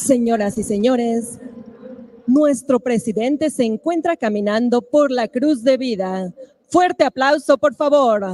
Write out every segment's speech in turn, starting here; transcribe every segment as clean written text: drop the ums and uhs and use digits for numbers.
Señoras y señores, nuestro presidente se encuentra caminando por la Cruz de Vida. Fuerte aplauso, por favor.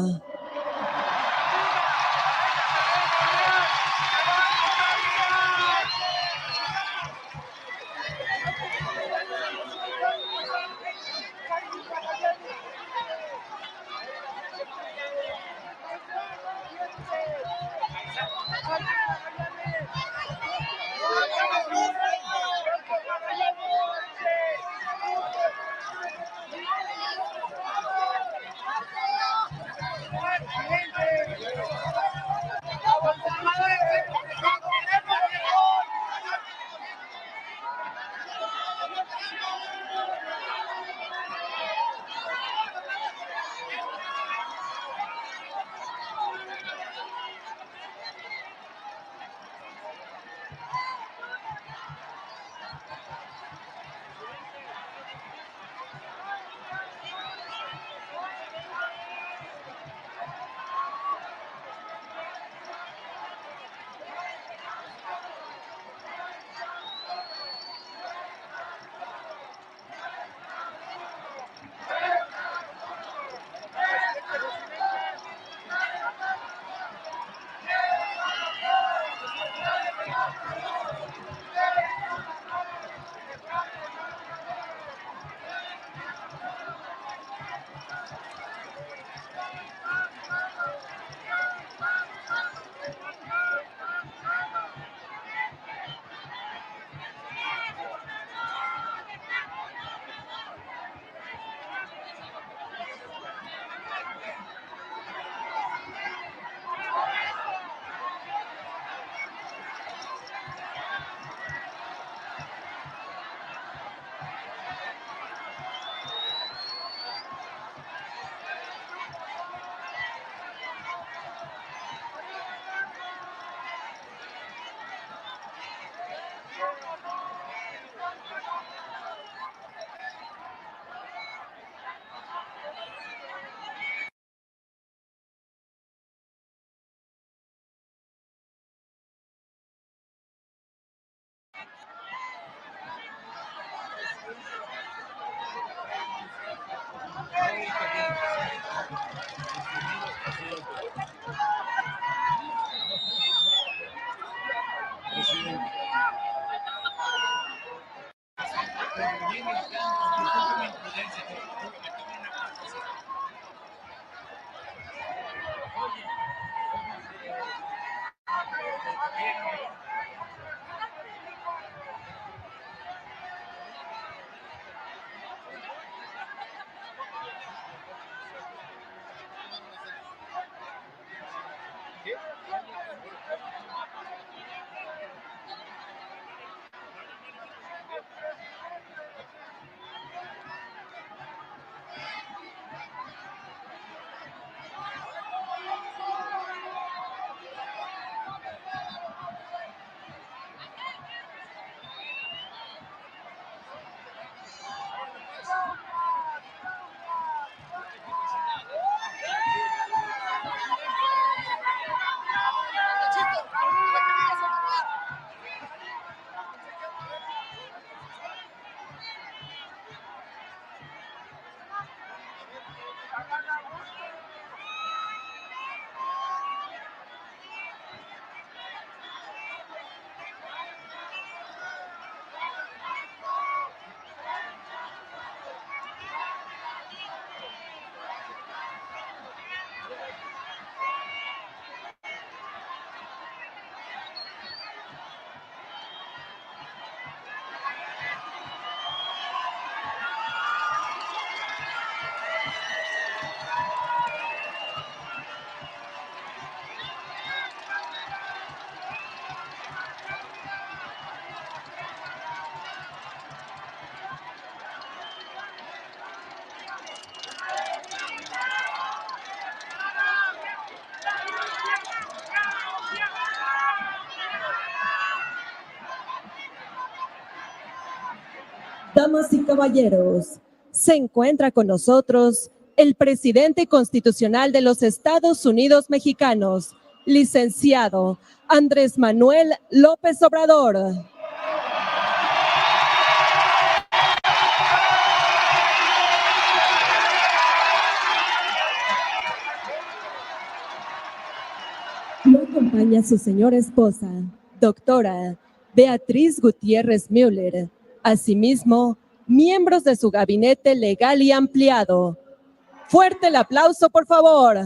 Damas y caballeros, se encuentra con nosotros el presidente constitucional de los Estados Unidos mexicanos, licenciado Andrés Manuel López Obrador. acompaña a su señora esposa, doctora Beatriz Gutiérrez Müller. Asimismo, miembros de su gabinete legal y ampliado. Fuerte el aplauso, por favor.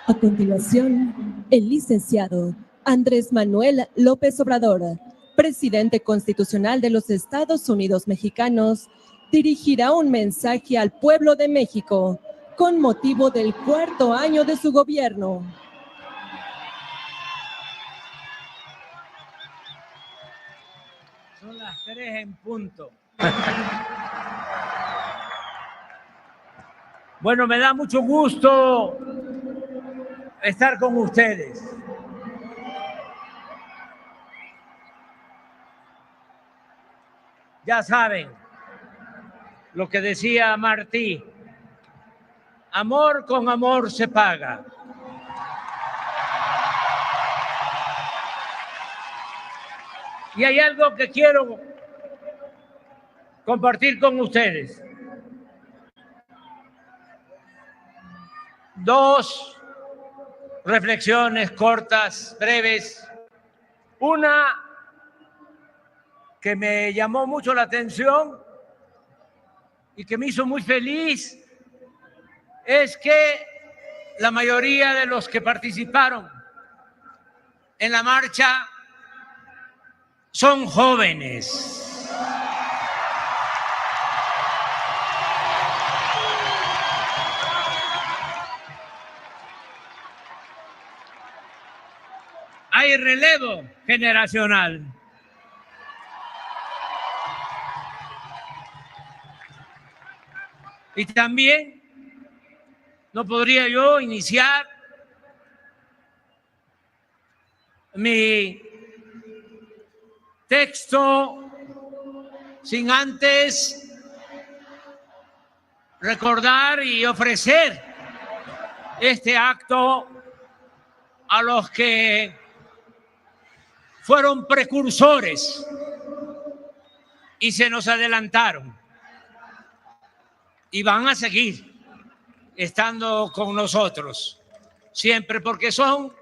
A continuación, el licenciado Andrés Manuel López Obrador, presidente constitucional de los Estados Unidos mexicanos, dirigirá un mensaje al pueblo de México con motivo del 4º año de su gobierno. Son las 3 en punto. Bueno, me da mucho gusto estar con ustedes. Ya saben lo que decía Martí, amor con amor se paga. Y hay algo que quiero compartir con ustedes. 2 reflexiones cortas, breves. Una que me llamó mucho la atención y que me hizo muy feliz es que la mayoría de los que participaron en la marcha son jóvenes. Hay relevo generacional. Y también no podría yo iniciar mi texto sin antes recordar y ofrecer este acto a los que fueron precursores y se nos adelantaron y van a seguir estando con nosotros siempre, porque son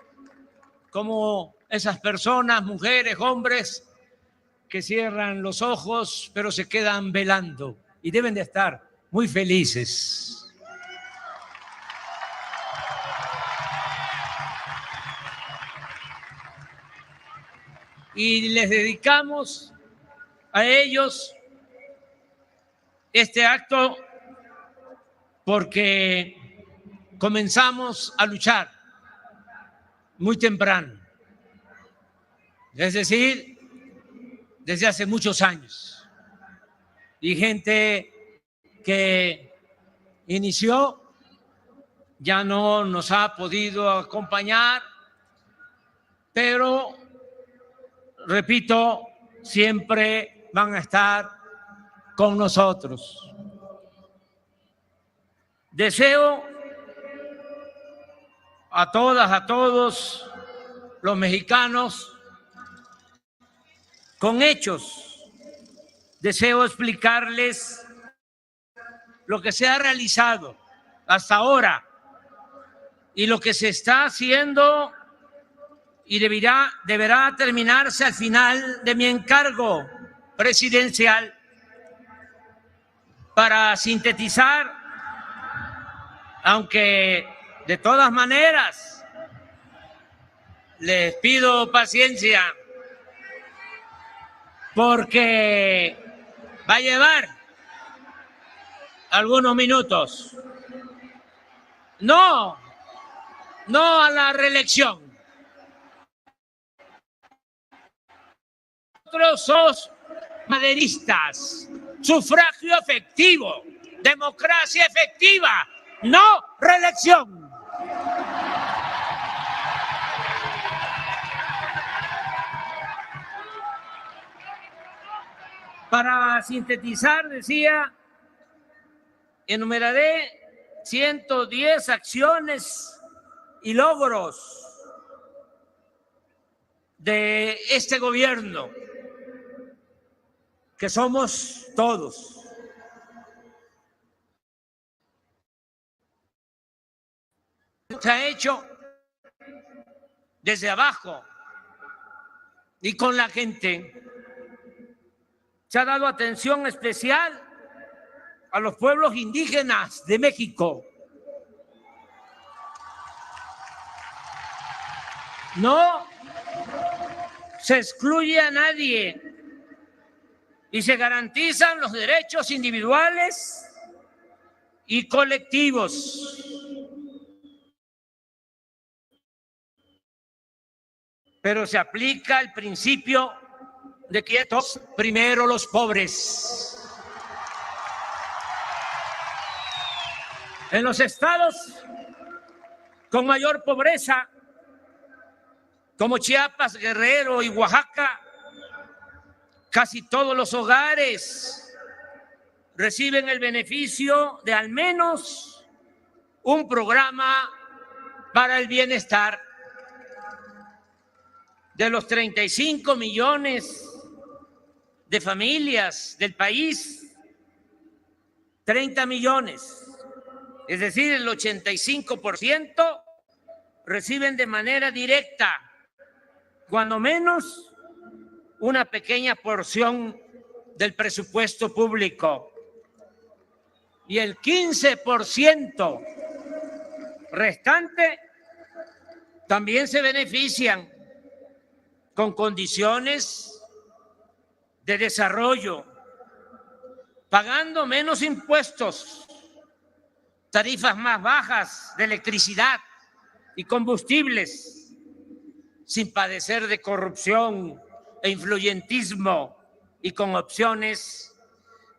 como esas personas, mujeres, hombres, que cierran los ojos pero se quedan velando y deben de estar muy felices. Y les dedicamos a ellos este acto porque comenzamos a luchar muy temprano, es decir, desde hace muchos años. Y gente que inició ya no nos ha podido acompañar, pero, repito, siempre van a estar con nosotros. Deseo a todas, a todos los mexicanos, con hechos, deseo explicarles lo que se ha realizado hasta ahora y lo que se está haciendo y deberá terminarse al final de mi encargo presidencial. Para sintetizar, aunque de todas maneras les pido paciencia porque va a llevar algunos minutos. No a la reelección. Nosotros somos maderistas, sufragio efectivo, democracia efectiva, no reelección. Para sintetizar, decía, enumeraré 110 acciones y logros de este gobierno, que somos todos. Se ha hecho desde abajo y con la gente. Se ha dado atención especial a los pueblos indígenas de México. No se excluye a nadie y se garantizan los derechos individuales y colectivos. Pero se aplica el principio de que todos primero los pobres. En los estados con mayor pobreza, como Chiapas, Guerrero y Oaxaca, casi todos los hogares reciben el beneficio de al menos un programa para el bienestar. De los 35 millones de familias del país, 30 millones, es decir, el 85%, reciben de manera directa, cuando menos, una pequeña porción del presupuesto público. Y el 15% restante también se benefician con condiciones de desarrollo, pagando menos impuestos, tarifas más bajas de electricidad y combustibles, sin padecer de corrupción e influyentismo y con opciones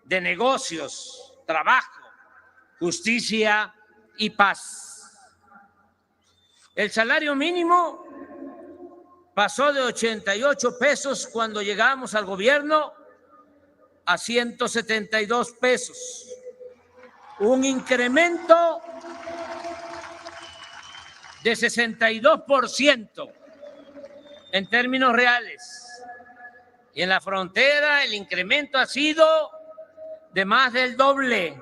de negocios, trabajo, justicia y paz. El salario mínimo pasó de 88 pesos cuando llegamos al gobierno a 172 pesos. Un incremento de 62% en términos reales. Y en la frontera el incremento ha sido de más del doble,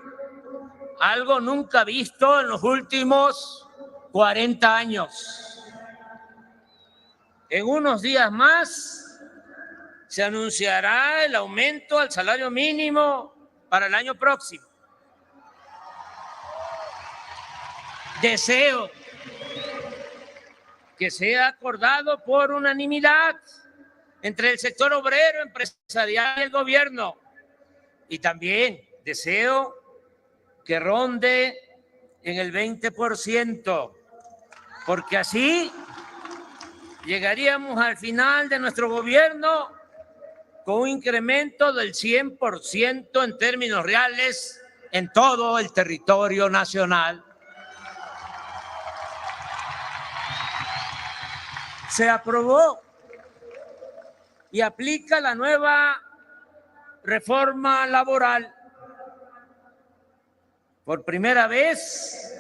algo nunca visto en los últimos 40 años. En unos días más se anunciará el aumento al salario mínimo para el año próximo. Deseo que sea acordado por unanimidad entre el sector obrero, empresarial y el gobierno. Y también deseo que ronde en el 20%, porque así llegaríamos al final de nuestro gobierno con un incremento del 100% en términos reales en todo el territorio nacional. Se aprobó y aplica la nueva reforma laboral. Por primera vez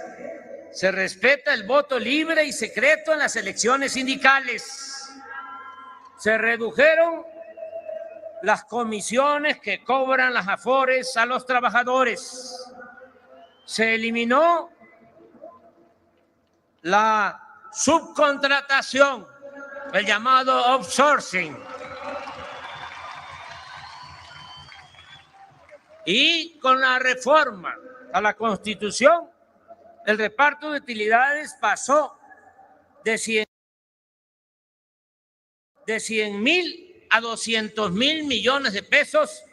se respeta el voto libre y secreto en las elecciones sindicales. Se redujeron las comisiones que cobran las afores a los trabajadores. Se eliminó la subcontratación el llamado outsourcing. Y con la reforma a la Constitución, el reparto de utilidades pasó de 100.000 a 200.000 millones de pesos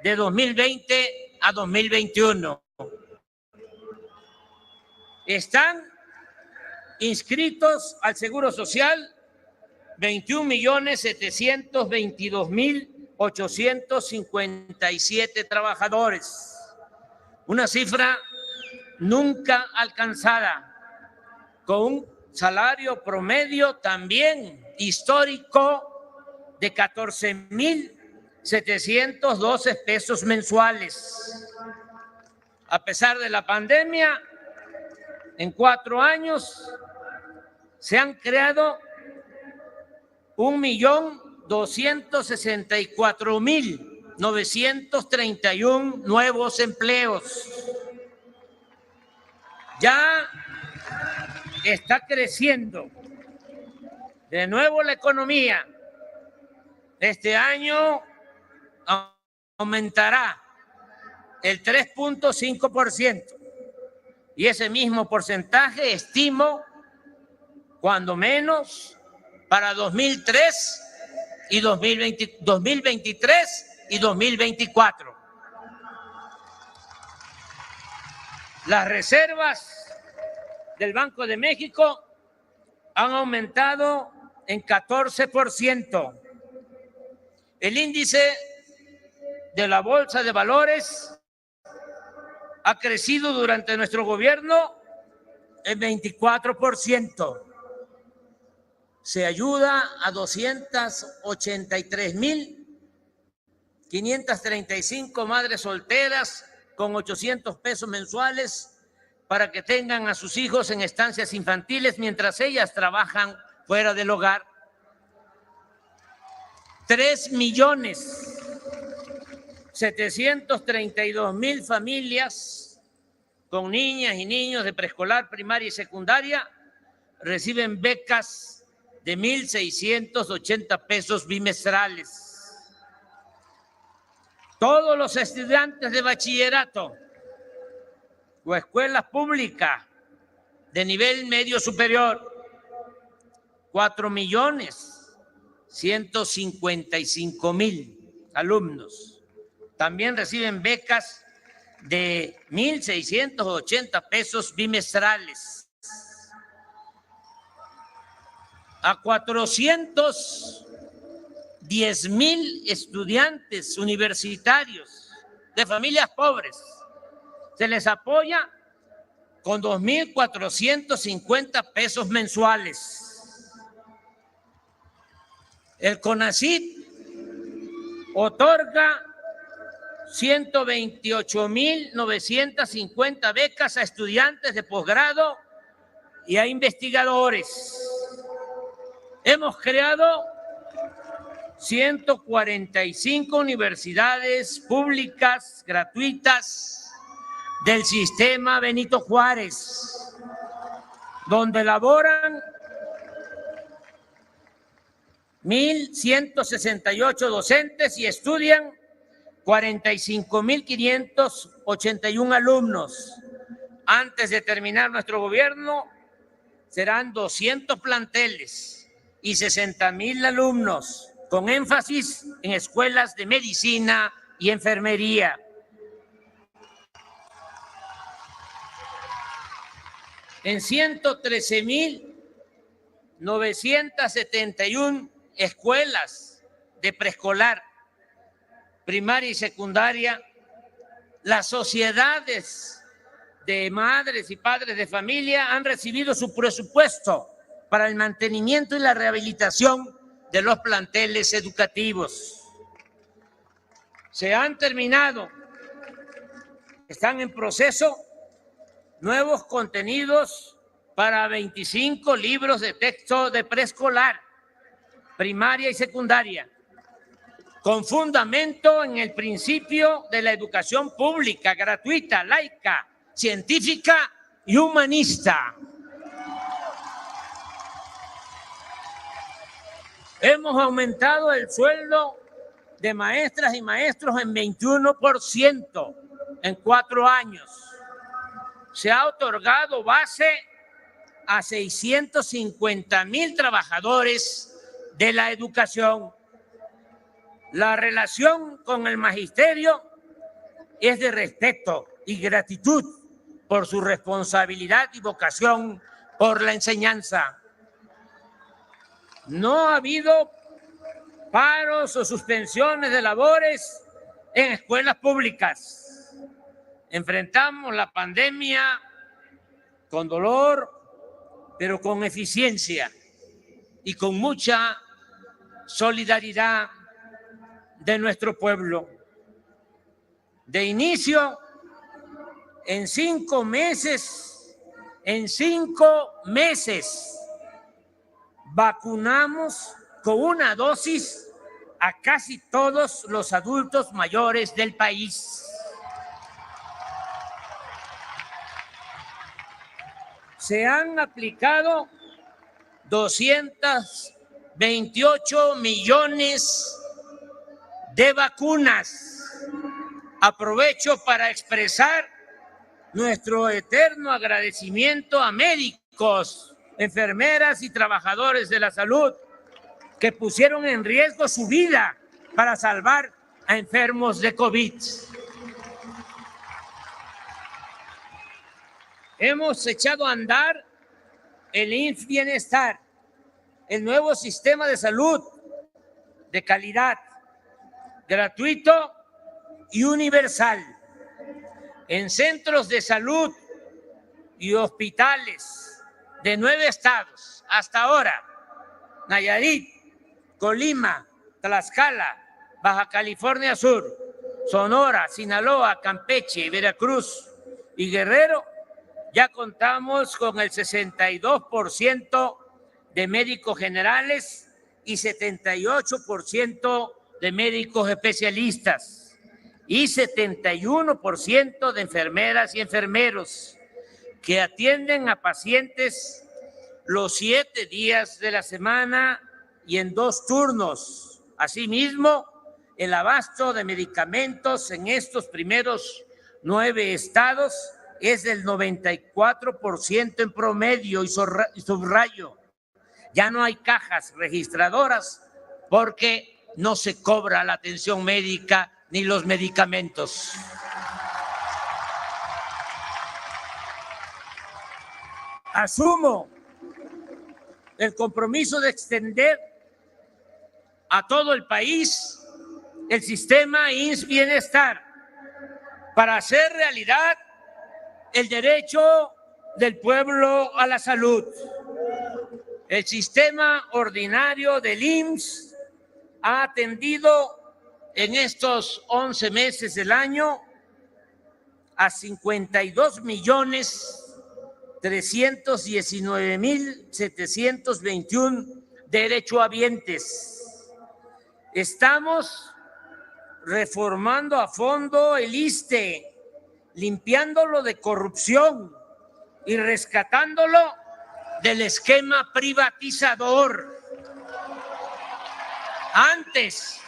de 2020 a 2021. Están inscritos al Seguro Social 21.722.857 trabajadores, una cifra nunca alcanzada, con un salario promedio también histórico de 14.712 pesos mensuales. A pesar de la pandemia, en 4 años se han creado 1.264.931 nuevos empleos. Ya está creciendo de nuevo la economía. Este año aumentará el 3.5%. Y ese mismo porcentaje estimo, cuando menos, para 2023 y 2024. Las reservas del Banco de México han aumentado en 14%. El índice de la Bolsa de Valores ha crecido durante nuestro gobierno en 24%. Se ayuda a 283.535 madres solteras con 800 pesos mensuales para que tengan a sus hijos en estancias infantiles mientras ellas trabajan fuera del hogar. 3.732.000 familias con niñas y niños de preescolar, primaria y secundaria reciben becas de 1.680 pesos bimestrales. Todos los estudiantes de bachillerato o escuelas públicas de nivel medio superior, 4.155.000 alumnos, también reciben becas de 1.680 pesos bimestrales. A 410.000 estudiantes universitarios de familias pobres se les apoya con 2.450 pesos mensuales. El CONACYT otorga 128.950 becas a estudiantes de posgrado y a investigadores. Hemos creado 145 universidades públicas gratuitas del sistema Benito Juárez, donde laboran 1.168 docentes y estudian 45.581 alumnos. Antes de terminar nuestro gobierno, serán 200 planteles y 60.000 alumnos, con énfasis en escuelas de medicina y enfermería. En 113.971 escuelas de preescolar, primaria y secundaria, las sociedades de madres y padres de familia han recibido su presupuesto para el mantenimiento y la rehabilitación de los planteles educativos. Se han terminado, están en proceso nuevos contenidos para 25 libros de texto de preescolar, primaria y secundaria, con fundamento en el principio de la educación pública, gratuita, laica, científica y humanista. Hemos aumentado el sueldo de maestras y maestros en 21% en 4 años. Se ha otorgado base a 650,000 trabajadores de la educación. La relación con el magisterio es de respeto y gratitud por su responsabilidad y vocación por la enseñanza. No ha habido paros o suspensiones de labores en escuelas públicas. Enfrentamos la pandemia con dolor, pero con eficiencia y con mucha solidaridad de nuestro pueblo. De inicio, en 5 meses, vacunamos con una dosis a casi todos los adultos mayores del país. Se han aplicado 228 millones de vacunas. Aprovecho para expresar nuestro eterno agradecimiento a médicos, enfermeras y trabajadores de la salud que pusieron en riesgo su vida para salvar a enfermos de COVID. Hemos echado a andar el IMSS Bienestar, el nuevo sistema de salud de calidad, gratuito y universal. En centros de salud y hospitales de 9 estados hasta ahora: Nayarit, Colima, Tlaxcala, Baja California Sur, Sonora, Sinaloa, Campeche, Veracruz y Guerrero, ya contamos con el 62% de médicos generales y 78% de médicos especialistas y 71% de enfermeras y enfermeros que atienden a pacientes los 7 días de la semana y en 2 turnos. Asimismo, el abasto de medicamentos en estos primeros 9 estados es del 94% en promedio, y subrayo, ya no hay cajas registradoras porque no se cobra la atención médica ni los medicamentos. Asumo el compromiso de extender a todo el país el sistema IMSS Bienestar para hacer realidad el derecho del pueblo a la salud. El sistema ordinario del IMSS ha atendido en estos 11 meses del año a 52,319,721 derechohabientes. Estamos reformando a fondo el ISSSTE, limpiándolo de corrupción y rescatándolo del esquema privatizador. Antes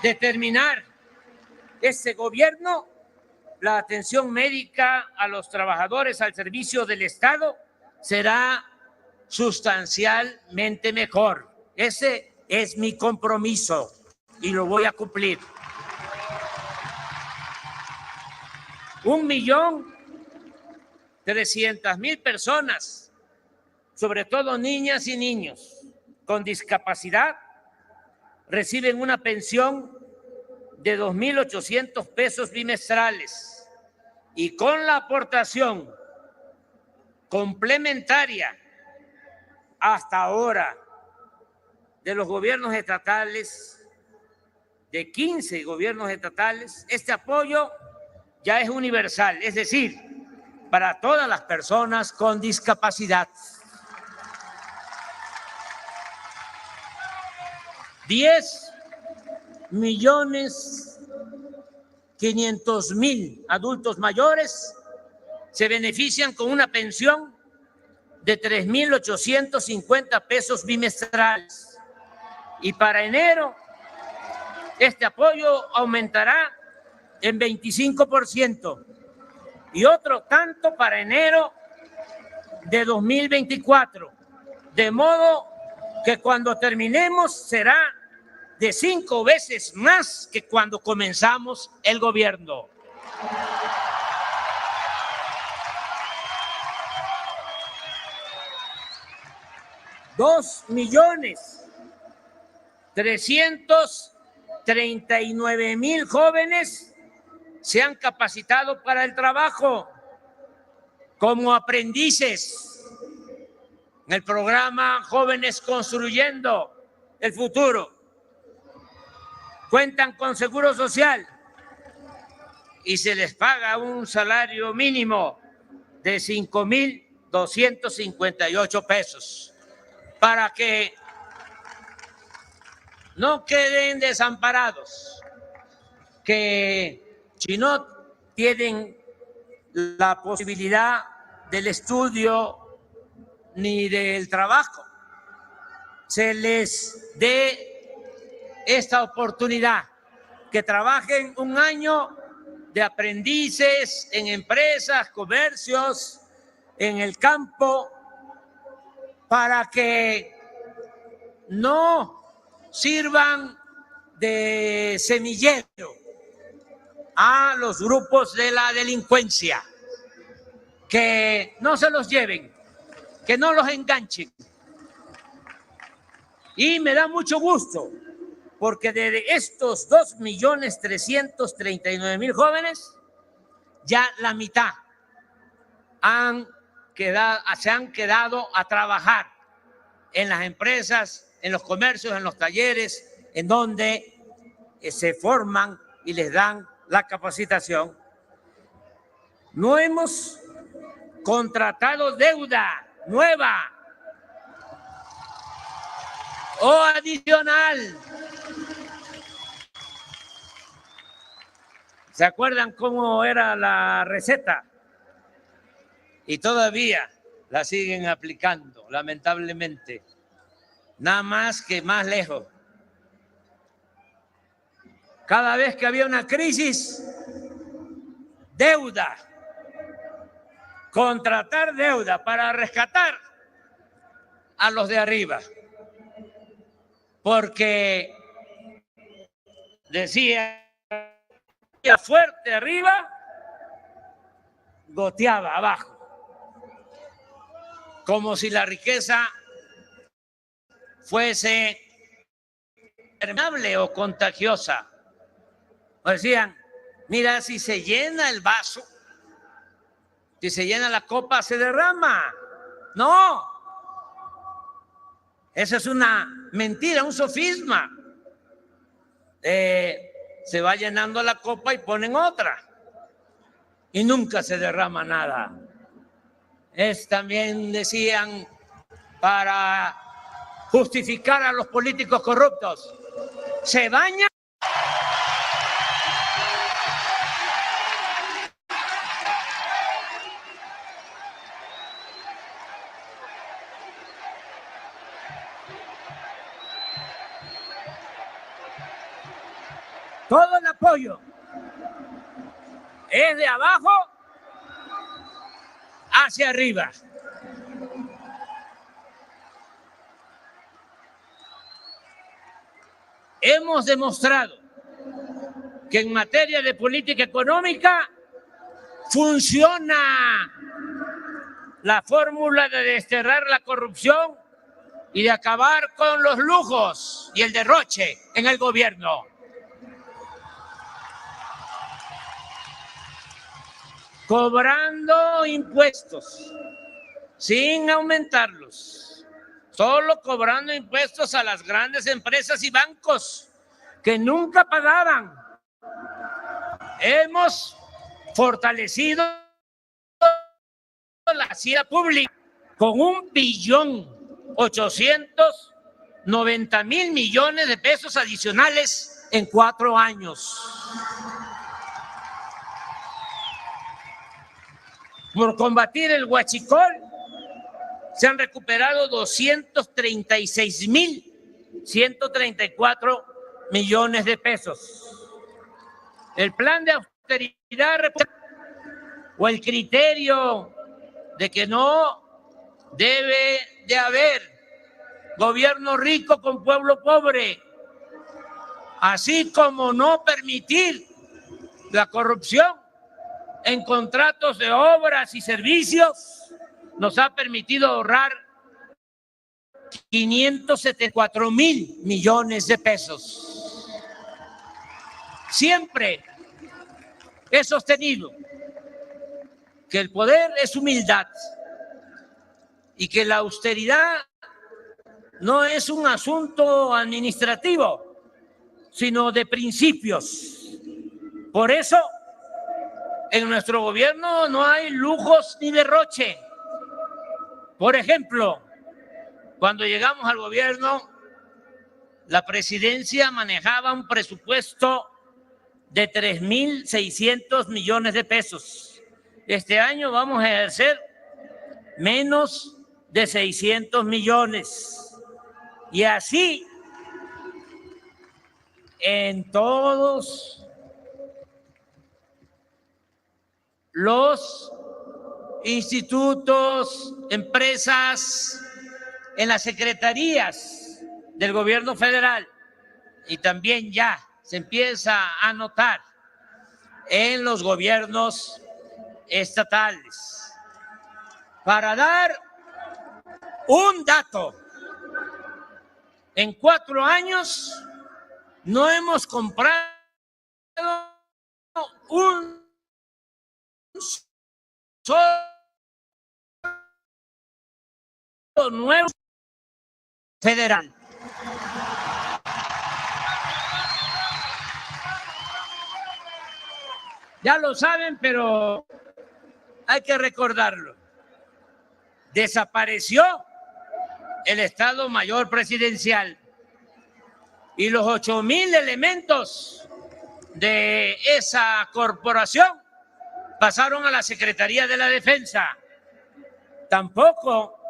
de terminar este gobierno, la atención médica a los trabajadores al servicio del Estado será sustancialmente mejor. Ese es mi compromiso y lo voy a cumplir. 1,300,000 personas, sobre todo niñas y niños con discapacidad, reciben una pensión de 2,800 pesos bimestrales, y con la aportación complementaria hasta ahora de los gobiernos estatales, de 15 gobiernos estatales, este apoyo ya es universal, es decir, para todas las personas con discapacidad. 10,500,000 adultos mayores se benefician con una pensión de 3,850 pesos bimestrales. Y para enero, este apoyo aumentará en 25% y otro tanto para enero de 2024, de modo que cuando terminemos será de 5 veces más que cuando comenzamos el gobierno. $2.339.000 jóvenes se han capacitado para el trabajo como aprendices en el programa Jóvenes Construyendo el Futuro. Cuentan con seguro social y se les paga un salario mínimo de 5,258 pesos para que no queden desamparados, que si no tienen la posibilidad del estudio ni del trabajo, se les dé esta oportunidad, que trabajen un año de aprendices en empresas, comercios, en el campo, para que no sirvan de semillero a los grupos de la delincuencia, que no se los lleven, que no los enganchen. Y me da mucho gusto, porque de estos 2.339.000 jóvenes, ya la mitad se han quedado a trabajar en las empresas, en los comercios, en los talleres, en donde se forman y les dan la capacitación. No hemos contratado deuda nueva o adicional. ¿Se acuerdan cómo era la receta? Y todavía la siguen aplicando, lamentablemente. Nada más que más lejos. Cada vez que había una crisis, deuda. Contratar deuda para rescatar a los de arriba. Porque decía fuerte arriba, goteaba abajo. Como si la riqueza fuese permeable o contagiosa. Decían, mira, si se llena el vaso, si se llena la copa, se derrama. No, eso es una mentira, un sofisma. Se va llenando la copa y ponen otra. Y nunca se derrama nada. También decían, para justificar a los políticos corruptos, se baña. Todo el apoyo es de abajo hacia arriba. Hemos demostrado que en materia de política económica funciona la fórmula de desterrar la corrupción y de acabar con los lujos y el derroche en el gobierno. Cobrando impuestos sin aumentarlos, solo cobrando impuestos a las grandes empresas y bancos que nunca pagaban. Hemos fortalecido la hacienda pública con 1.890.000 millones de pesos adicionales en 4 años. Por combatir el huachicol, se han recuperado 236.000 134 millones de pesos. El plan de austeridad o el criterio de que no debe de haber gobierno rico con pueblo pobre, así como no permitir la corrupción en contratos de obras y servicios, nos ha permitido ahorrar 574,000 millones de pesos. Siempre he sostenido que el poder es humildad y que la austeridad no es un asunto administrativo, sino de principios. Por eso, en nuestro gobierno no hay lujos ni derroche. Por ejemplo, cuando llegamos al gobierno, la presidencia manejaba un presupuesto de 3,600 millones de pesos. Este año vamos a ejercer menos de 600 millones. Y así en todos los institutos, empresas, en las secretarías del gobierno federal, y también ya se empieza a notar en los gobiernos estatales. Para dar un dato, en 4 años no hemos comprado un solo nuevo federal. Ya lo saben, pero hay que recordarlo. Desapareció el Estado Mayor Presidencial y los 8,000 elementos de esa corporación pasaron a la Secretaría de la Defensa. Tampoco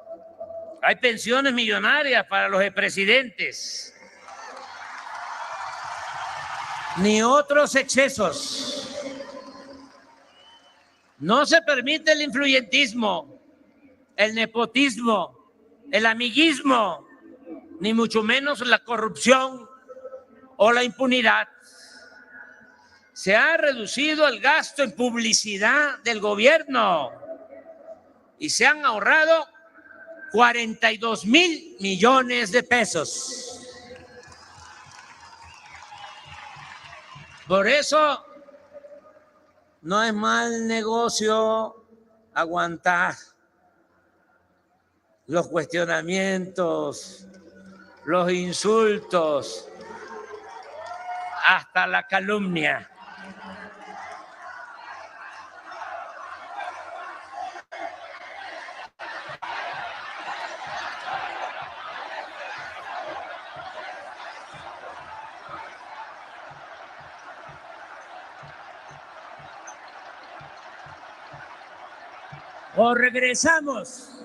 hay pensiones millonarias para los expresidentes, ni otros excesos. No se permite el influyentismo, el nepotismo, el amiguismo, ni mucho menos la corrupción o la impunidad. Se ha reducido el gasto en publicidad del gobierno y se han ahorrado 42,000 millones de pesos. Por eso no es mal negocio aguantar los cuestionamientos, los insultos, hasta la calumnia. O regresamos,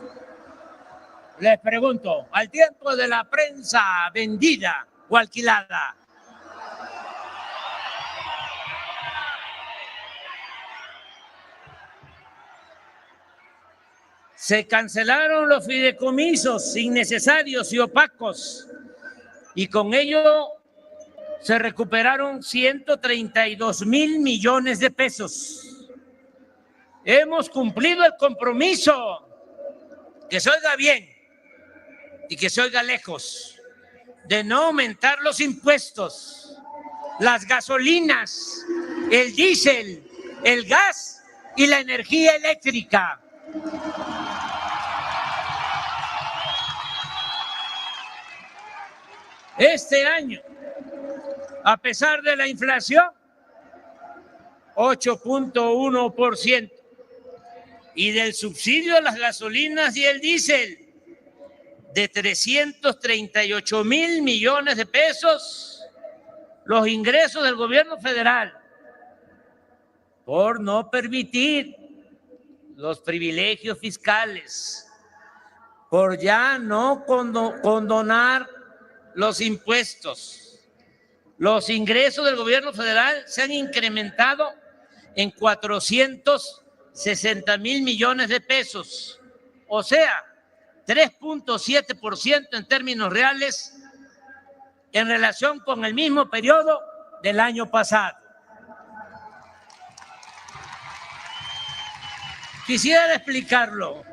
les pregunto, al tiempo de la prensa vendida o alquilada. Se cancelaron los fideicomisos innecesarios y opacos y con ello se recuperaron 132,000 millones de pesos. Hemos cumplido el compromiso, que se oiga bien y que se oiga lejos, de no aumentar los impuestos, las gasolinas, el diésel, el gas y la energía eléctrica. Este año, a pesar de la inflación, 8.1%, y del subsidio a las gasolinas y el diésel de 338,000 millones de pesos, los ingresos del gobierno federal, por no permitir los privilegios fiscales, por ya no condonar los impuestos. Los ingresos del gobierno federal se han incrementado en 460,000 millones de pesos, o sea, 3.7% en términos reales en relación con el mismo periodo del año pasado. Quisiera explicarlo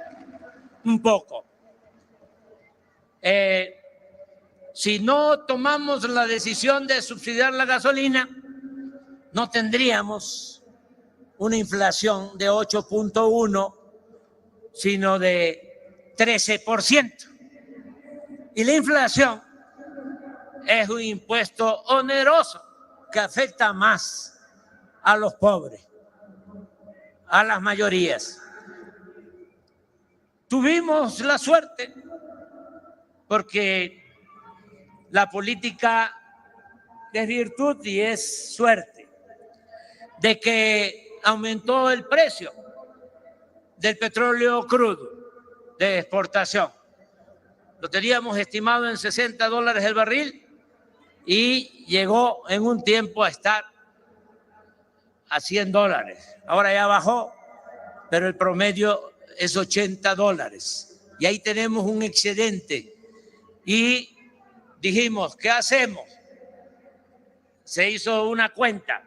un poco. Si no tomamos la decisión de subsidiar la gasolina, no tendríamos una inflación de 8.1, sino de 13%. Y la inflación es un impuesto oneroso que afecta más a los pobres, a las mayorías. Tuvimos la suerte, porque la política es virtud y es suerte, de que aumentó el precio del petróleo crudo de exportación. Lo teníamos estimado en $60 el barril y llegó en un tiempo a estar a $100. Ahora ya bajó, pero el promedio es $80. Y ahí tenemos un excedente. Y dijimos, ¿qué hacemos? Se hizo una cuenta.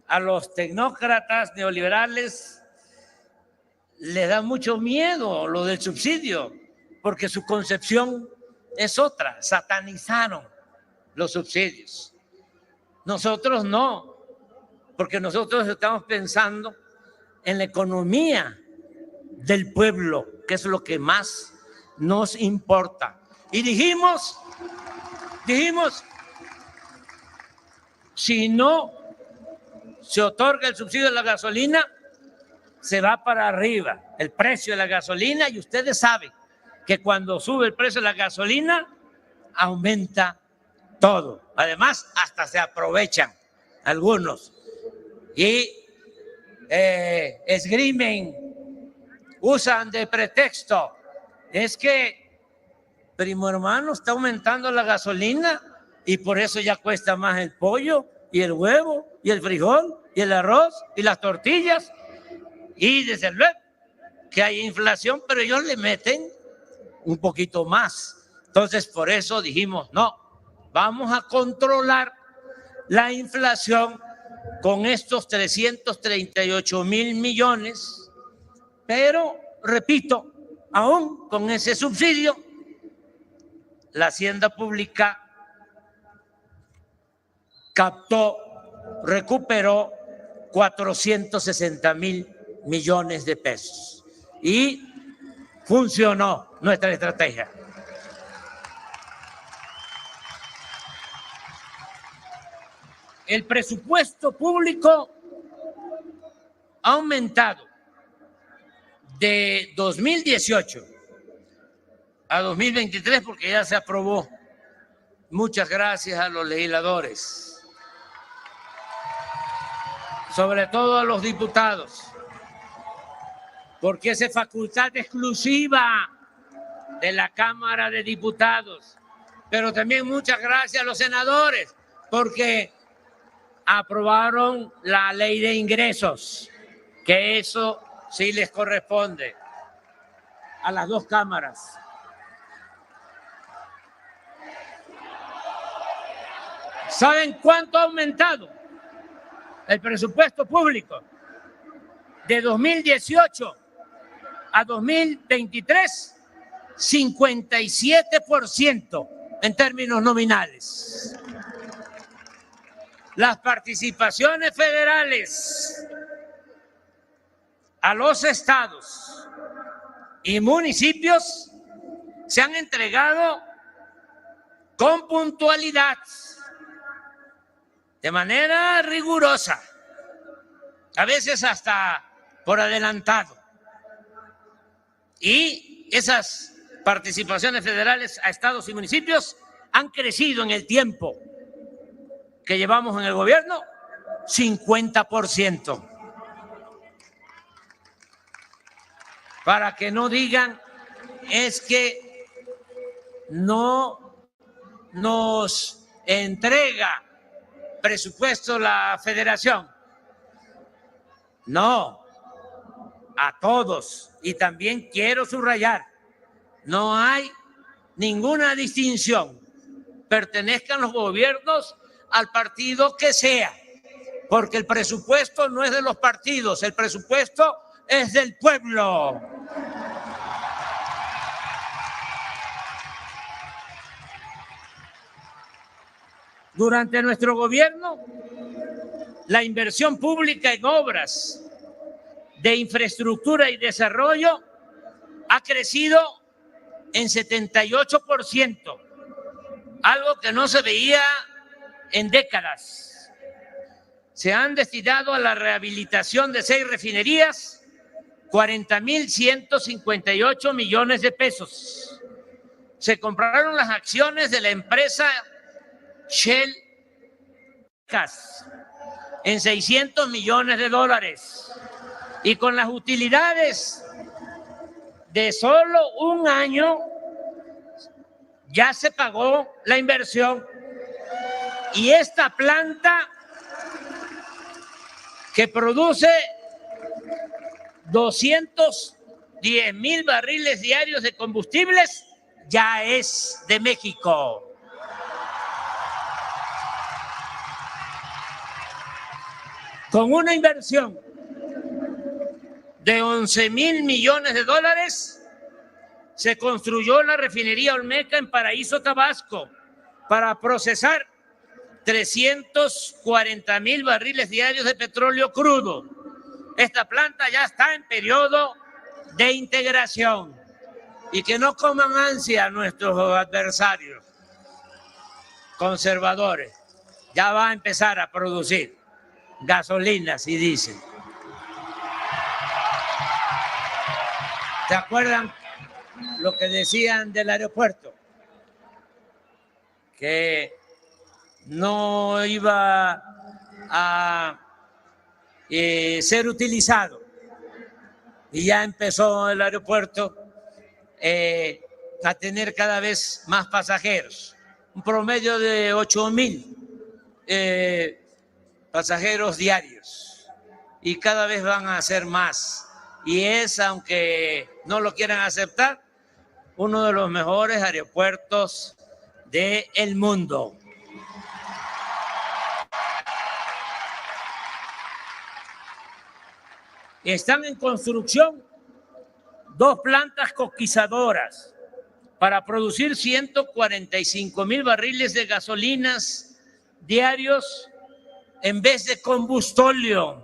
A los tecnócratas neoliberales les da mucho miedo lo del subsidio, porque su concepción es otra. Satanizaron los subsidios. Nosotros no, porque nosotros estamos pensando en la economía del pueblo, que es lo que más nos importa. Y dijimos, si no se otorga el subsidio de la gasolina, se va para arriba el precio de la gasolina, y ustedes saben que cuando sube el precio de la gasolina, aumenta todo. Además, hasta se aprovechan algunos y esgrimen, usan de pretexto. Es que, primo hermano, está aumentando la gasolina y por eso ya cuesta más el pollo y el huevo y el frijol y el arroz y las tortillas. Y desde luego que hay inflación, pero ellos le meten un poquito más. Entonces, por eso dijimos, no, vamos a controlar la inflación con estos 338,000 millones, pero, repito, aún con ese subsidio, la Hacienda Pública recuperó 460,000 millones de pesos y funcionó nuestra estrategia. El presupuesto público ha aumentado de 2018 a 2023 porque ya se aprobó. Muchas gracias a los legisladores, sobre todo a los diputados, porque es facultad exclusiva de la Cámara de Diputados. Pero también muchas gracias a los senadores, porque aprobaron la ley de ingresos, que eso sí les corresponde a las dos cámaras. ¿Saben cuánto ha aumentado el presupuesto público de 2018 a 2023? 57% en términos nominales. Las participaciones federales a los estados y municipios se han entregado con puntualidad, de manera rigurosa, a veces hasta por adelantado. Y esas participaciones federales a estados y municipios han crecido en el tiempo que llevamos en el gobierno, 50%. Para que no digan, es que no nos entrega presupuesto la Federación. No, a todos. Y también quiero subrayar, no hay ninguna distinción. Pertenezcan los gobiernos al partido que sea, porque el presupuesto no es de los partidos, el presupuesto es del pueblo. Durante nuestro gobierno, la inversión pública en obras de infraestructura y desarrollo ha crecido en 78%, algo que no se veía en décadas. Se han destinado a la rehabilitación de 6 refinerías 40.158 millones de pesos. Se compraron las acciones de la empresa Shell Gas en $600 millones y con las utilidades de solo un año ya se pagó la inversión. Y esta planta que produce 210,000 barriles diarios de combustibles ya es de México. Con una inversión de $11,000 millones, se construyó la refinería Olmeca en Paraíso, Tabasco, para procesar 340,000 barriles diarios de petróleo crudo. Esta planta ya está en periodo de integración. Y que no coman ansia nuestros adversarios conservadores. Ya va a empezar a producir gasolina, si dicen. ¿Se acuerdan lo que decían del aeropuerto? Que no iba a ser utilizado. Y ya empezó el aeropuerto a tener cada vez más pasajeros. Un promedio de 8,000 pasajeros diarios. Y cada vez van a ser más. Y es, aunque no lo quieran aceptar, uno de los mejores aeropuertos del mundo. Están en construcción 2 plantas coquizadoras para producir 145,000 barriles de gasolinas diarios en vez de combustóleo,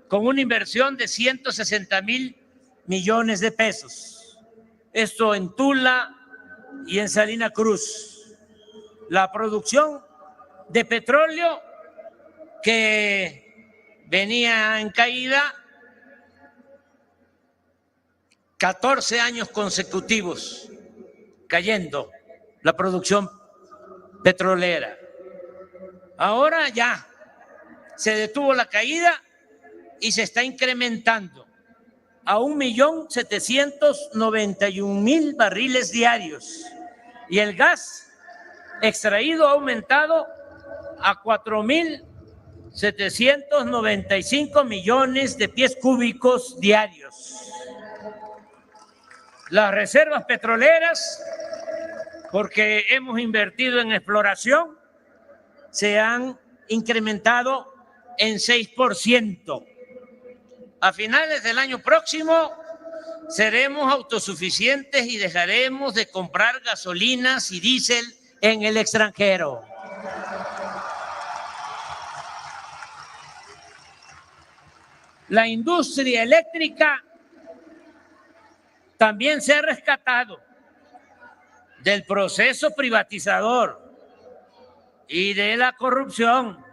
con una inversión de 160,000 millones de pesos. Esto en Tula y en Salina Cruz. La producción de petróleo que venía en caída 14 años consecutivos, cayendo la producción petrolera. Ahora ya se detuvo la caída y se está incrementando a 1.791.000 barriles diarios. Y el gas extraído ha aumentado a 4.795 millones de pies cúbicos diarios. Las reservas petroleras, porque hemos invertido en exploración, se han incrementado en 6%. A finales del año próximo seremos autosuficientes y dejaremos de comprar gasolinas y diésel en el extranjero. La industria eléctrica también se ha rescatado del proceso privatizador y de la corrupción,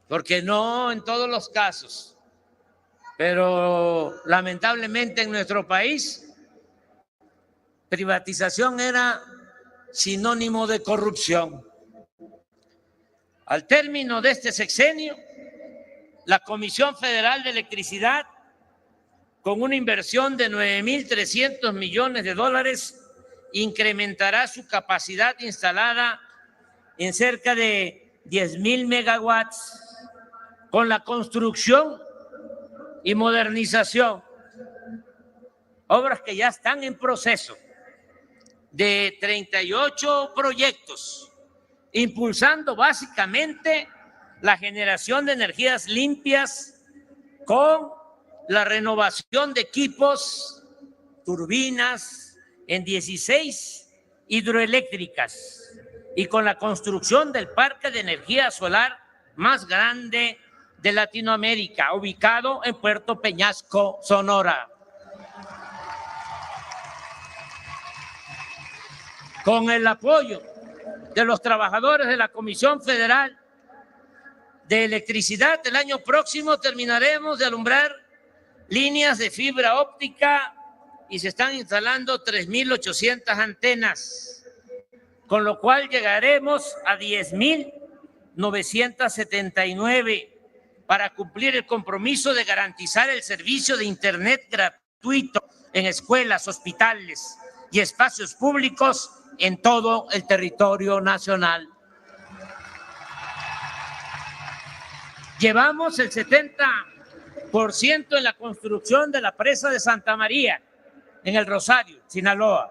porque no en todos los casos, pero lamentablemente en nuestro país privatización era sinónimo de corrupción. Al término de este sexenio, la Comisión Federal de Electricidad, con una inversión de $9.300 millones, incrementará su capacidad instalada en cerca de 10,000 megawatts con la construcción y modernización, obras que ya están en proceso, de 38 proyectos, impulsando básicamente la generación de energías limpias con la renovación de equipos, turbinas en 16 hidroeléctricas y con la construcción del parque de energía solar más grande de Latinoamérica, ubicado en Puerto Peñasco, Sonora. Con el apoyo de los trabajadores de la Comisión Federal de Electricidad, el año próximo terminaremos de alumbrar líneas de fibra óptica y se están instalando 3,800 antenas, con lo cual llegaremos a 10,979 para cumplir el compromiso de garantizar el servicio de Internet gratuito en escuelas, hospitales y espacios públicos en todo el territorio nacional. Llevamos el 70% en la construcción de la presa de Santa María, en el Rosario, Sinaloa.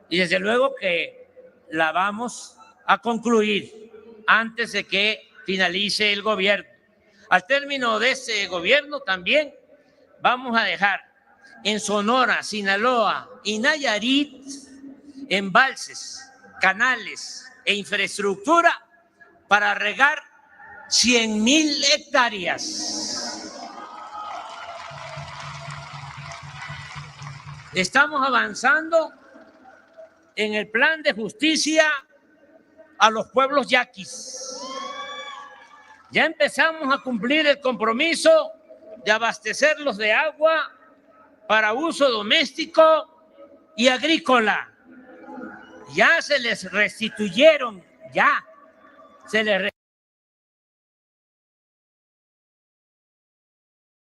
Y desde luego que la vamos a concluir antes de que finalice el gobierno. Al término de este gobierno también vamos a dejar en Sonora, Sinaloa y Nayarit embalses, canales e infraestructura para regar 100,000 hectáreas. Estamos avanzando en el plan de justicia a los pueblos yaquis. Ya empezamos a cumplir el compromiso de abastecerlos de agua para uso doméstico y agrícola. Ya se les restituyeron, ya se les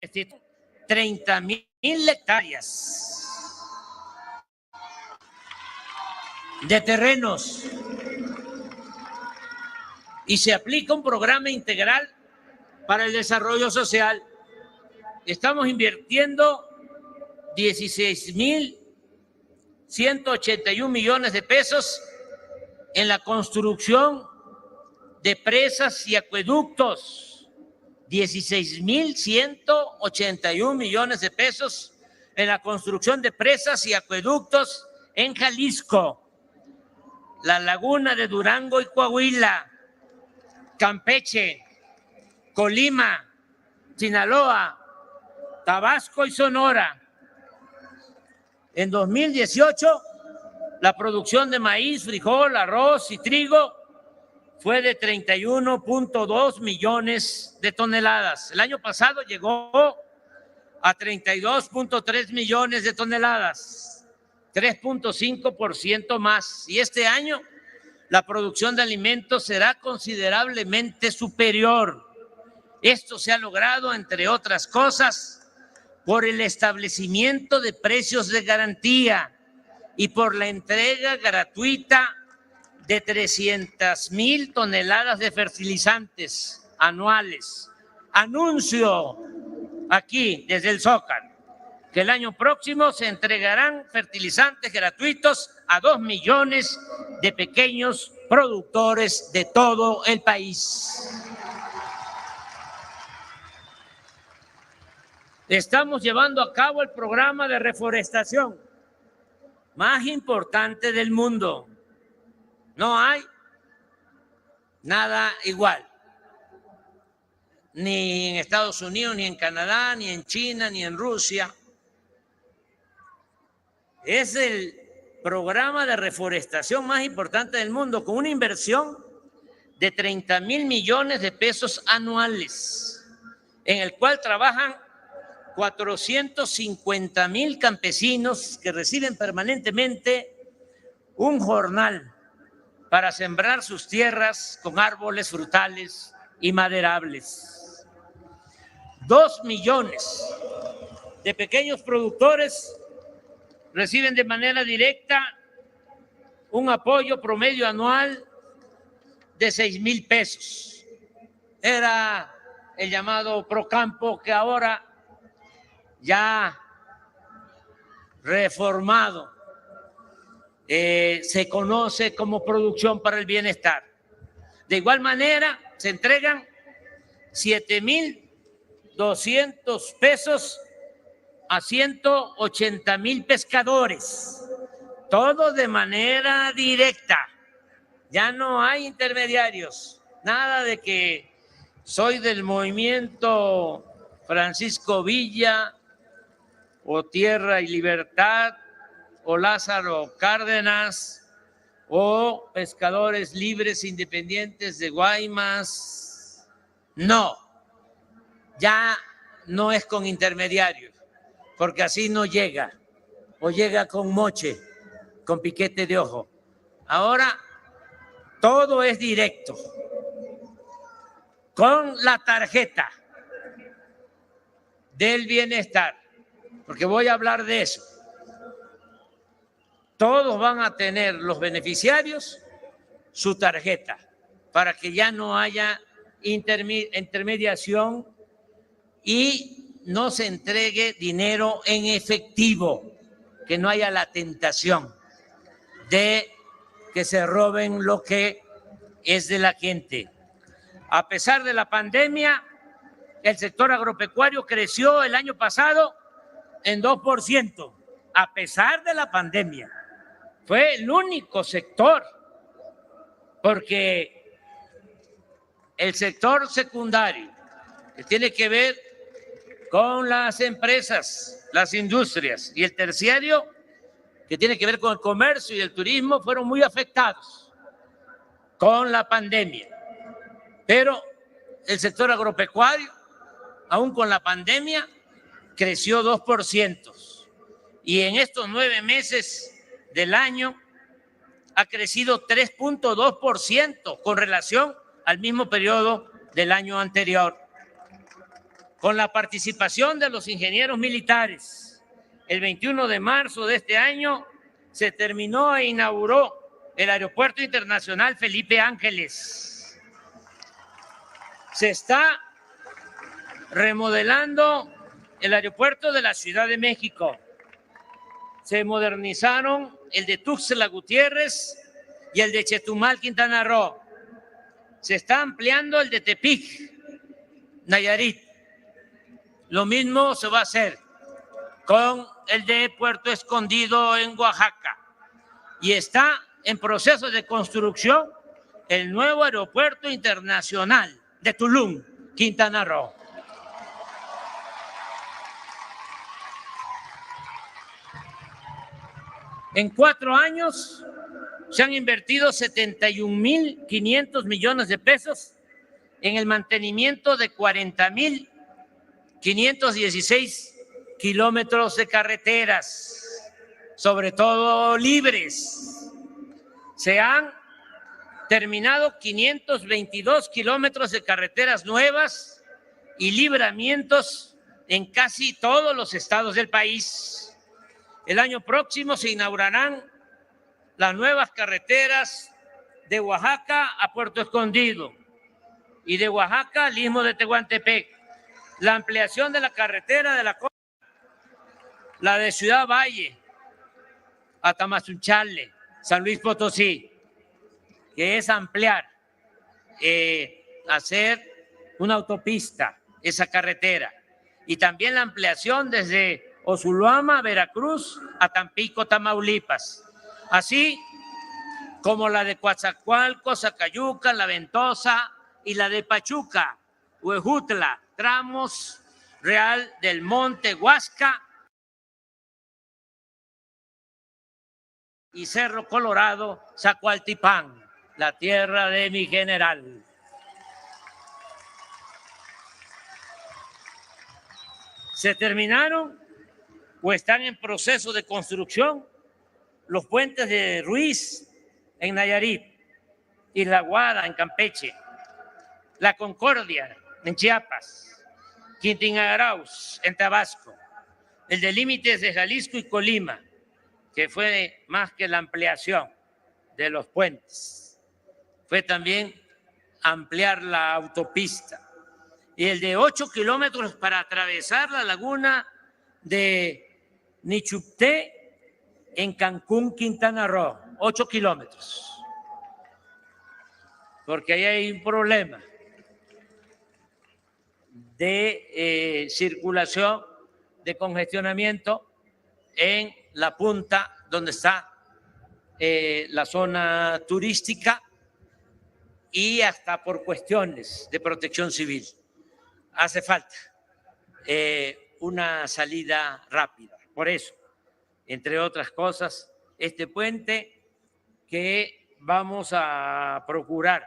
restituyeron 30,000 hectáreas de terrenos y se aplica un programa integral para el desarrollo social. Estamos invirtiendo 16,181 millones de pesos en la construcción de presas y acueductos, 16,181 millones de pesos en la construcción de presas y acueductos en Jalisco, la laguna de Durango y Coahuila, Campeche, Colima, Sinaloa, Tabasco y Sonora. En 2018, la producción de maíz, frijol, arroz y trigo fue de 31,2 millones de toneladas. El año pasado llegó a 32,3 millones de toneladas, 3,5% más. Y este año la producción de alimentos será considerablemente superior. Esto se ha logrado, entre otras cosas, por el establecimiento de precios de garantía y por la entrega gratuita de 300,000 toneladas de fertilizantes anuales. Anuncio aquí desde el Zócalo que el año próximo se entregarán fertilizantes gratuitos a 2 millones de pequeños productores de todo el país. Estamos llevando a cabo el programa de reforestación más importante del mundo. No hay nada igual, ni en Estados Unidos, ni en Canadá, ni en China, ni en Rusia. Es el programa de reforestación más importante del mundo, con una inversión de 30,000 millones de pesos anuales, en el cual trabajan 450,000 campesinos que reciben permanentemente un jornal para sembrar sus tierras con árboles frutales y maderables. 2 millones de pequeños productores reciben de manera directa un apoyo promedio anual de 6,000 pesos. Era el llamado Procampo, que ahora ya reformado se conoce como Producción para el Bienestar. De igual manera, se entregan 7,200 pesos a 180,000 pescadores, todo de manera directa. Ya no hay intermediarios, nada de que soy del movimiento Francisco Villa o Tierra y Libertad o Lázaro Cárdenas o Pescadores Libres Independientes de Guaymas. No, ya no es con intermediarios, porque así no llega, o llega con moche, con piquete de ojo. Ahora todo es directo, con la tarjeta del bienestar, porque voy a hablar de eso. Todos van a tener, los beneficiarios, su tarjeta, para que ya no haya intermediación y no se entregue dinero en efectivo, que no haya la tentación de que se roben lo que es de la gente. A pesar de la pandemia, el sector agropecuario creció el año pasado en 2%, a pesar de la pandemia. Fue el único sector, porque el sector secundario, que tiene que ver con las empresas, las industrias, y el terciario, que tiene que ver con el comercio y el turismo, fueron muy afectados con la pandemia. Pero el sector agropecuario, aún con la pandemia, creció 2%. Y en estos 9 meses del año ha crecido 3.2% con relación al mismo periodo del año anterior. Con la participación de los ingenieros militares, el 21 de marzo de este año se terminó e inauguró el Aeropuerto Internacional Felipe Ángeles. Se está remodelando el aeropuerto de la Ciudad de México. Se modernizaron el de Tuxtla Gutiérrez y el de Chetumal, Quintana Roo. Se está ampliando el de Tepic, Nayarit. Lo mismo se va a hacer con el de Puerto Escondido en Oaxaca. Y está en proceso de construcción el nuevo aeropuerto internacional de Tulum, Quintana Roo. En 4 años se han invertido 71,500 millones de pesos en el mantenimiento de 40,516 kilómetros de carreteras, sobre todo libres. Se han terminado 522 kilómetros de carreteras nuevas y libramientos en casi todos los estados del país. El año próximo se inaugurarán las nuevas carreteras de Oaxaca a Puerto Escondido y de Oaxaca al Istmo de Tehuantepec, la ampliación de la carretera de la costa, la de Ciudad Valle a Tamazunchale, San Luis Potosí, que es ampliar, hacer una autopista, esa carretera, y también la ampliación desde Osulama, Veracruz, a Tampico, Tamaulipas, así como la de Coatzacoalcos, Zacayuca, La Ventosa y la de Pachuca, Huejutla, tramos Real del Monte, Huasca y Cerro Colorado, Zacualtipán, la tierra de mi general. Se terminaron o están en proceso de construcción los puentes de Ruiz en Nayarit, Isla Guada en Campeche, La Concordia en Chiapas, Quintana Roo en Tabasco, el de límites de Jalisco y Colima, que fue más que la ampliación, de los puentes. Fue también ampliar la autopista. Y el de 8 kilómetros para atravesar la laguna de Nichupté en Cancún, Quintana Roo. 8 kilómetros. Porque ahí hay un problema de circulación, de congestionamiento en la punta donde está la zona turística y hasta por cuestiones de protección civil. Hace falta una salida rápida. Por eso, entre otras cosas, este puente que vamos a procurar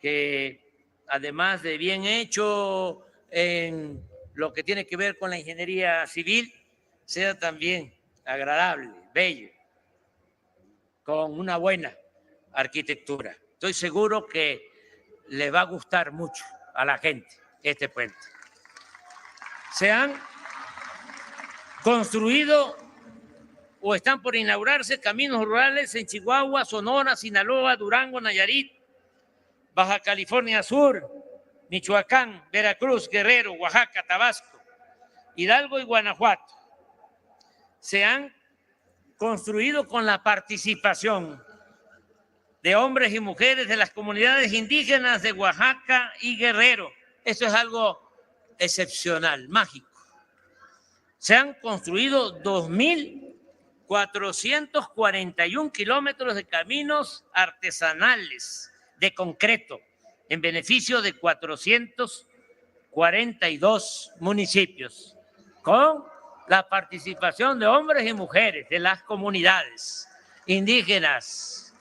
que, además de bien hecho en lo que tiene que ver con la ingeniería civil, sea también agradable, bello, con una buena arquitectura. Estoy seguro que le va a gustar mucho a la gente este puente. Se han construido o están por inaugurarse caminos rurales en Chihuahua, Sonora, Sinaloa, Durango, Nayarit, Baja California Sur, Michoacán, Veracruz, Guerrero, Oaxaca, Tabasco, Hidalgo y Guanajuato. Se han construido con la participación de hombres y mujeres de las comunidades indígenas de Oaxaca y Guerrero. Esto es algo excepcional, mágico. Se han construido 2.441 kilómetros de caminos artesanales de concreto en beneficio de 442 municipios, con la participación de hombres y mujeres de las comunidades indígenas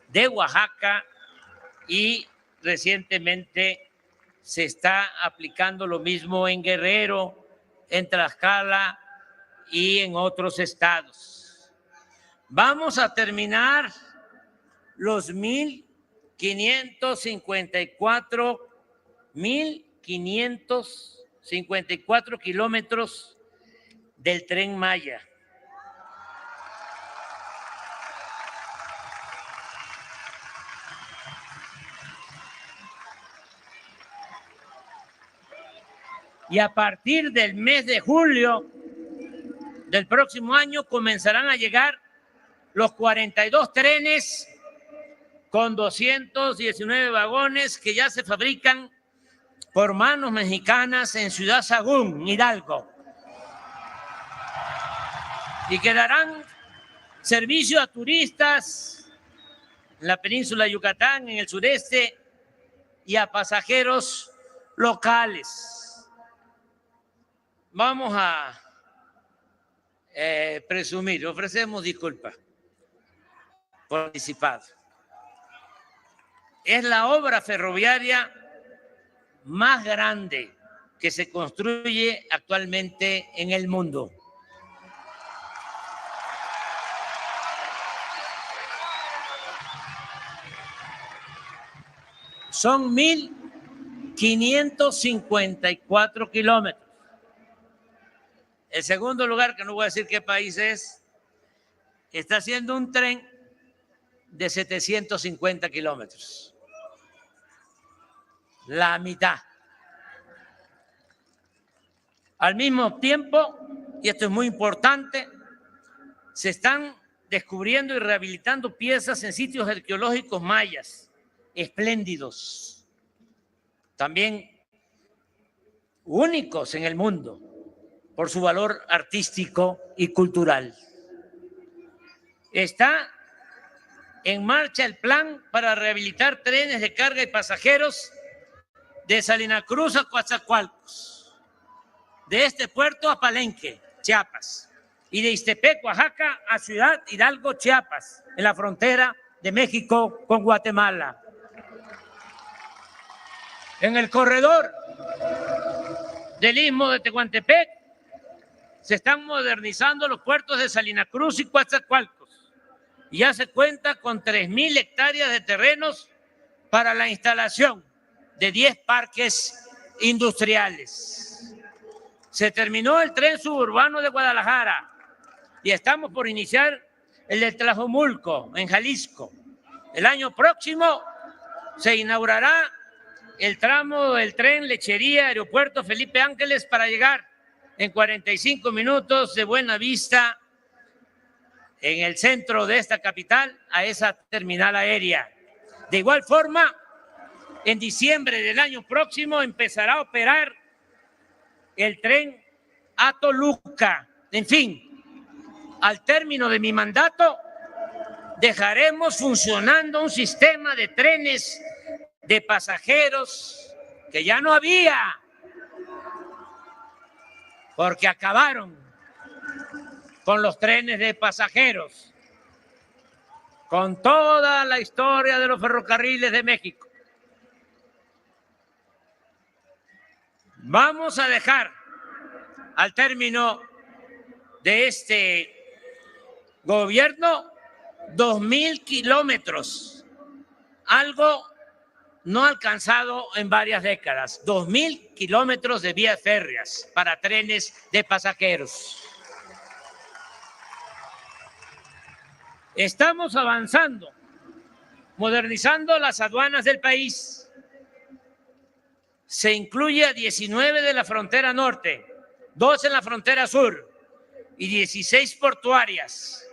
de Oaxaca, y recientemente se está aplicando lo mismo en Guerrero, en Tlaxcala y en otros estados. Vamos a terminar los 1.554 kilómetros del Tren Maya. Y a partir del mes de julio del próximo año comenzarán a llegar los 42 trenes con 219 vagones que ya se fabrican por manos mexicanas en Ciudad Sagún, Hidalgo, y que darán servicio a turistas en la península de Yucatán, en el sureste, y a pasajeros locales. Vamos a presumir, ofrecemos disculpas por anticipado. Es la obra ferroviaria más grande que se construye actualmente en el mundo. Son 1.554 kilómetros. El segundo lugar, que no voy a decir qué país es, está haciendo un tren de 750 kilómetros. La mitad. Al mismo tiempo, y esto es muy importante, se están descubriendo y rehabilitando piezas en sitios arqueológicos mayas, espléndidos, también únicos en el mundo por su valor artístico y cultural. Está en marcha el plan para rehabilitar trenes de carga y pasajeros de Salina Cruz a Coatzacoalcos, de este puerto a Palenque, Chiapas, y de Ixtepec, Oaxaca, a Ciudad Hidalgo, Chiapas, en la frontera de México con Guatemala. En el corredor del Istmo de Tehuantepec se están modernizando los puertos de Salina Cruz y Coatzacoalcos, y ya se cuenta con 3.000 hectáreas de terrenos para la instalación de 10 parques industriales. Se terminó el tren suburbano de Guadalajara y estamos por iniciar el de Tlajomulco, en Jalisco, El año próximo se inaugurará el tramo del tren Lechería Aeropuerto Felipe Ángeles para llegar en 45 minutos de Buenavista, en el centro de esta capital, a esa terminal aérea. De igual forma, en diciembre del año próximo empezará a operar el tren a Toluca. En fin, al término de mi mandato, dejaremos funcionando un sistema de trenes de pasajeros que ya no había, porque acabaron con los trenes de pasajeros, con toda la historia de los ferrocarriles de México. Vamos a dejar al término de este gobierno 2,000 kilómetros, algo no alcanzado en varias décadas, 2,000 kilómetros de vías férreas para trenes de pasajeros. Estamos avanzando, modernizando las aduanas del país. Se incluye a 19 de la frontera norte, 2 en la frontera sur y 16 portuarias,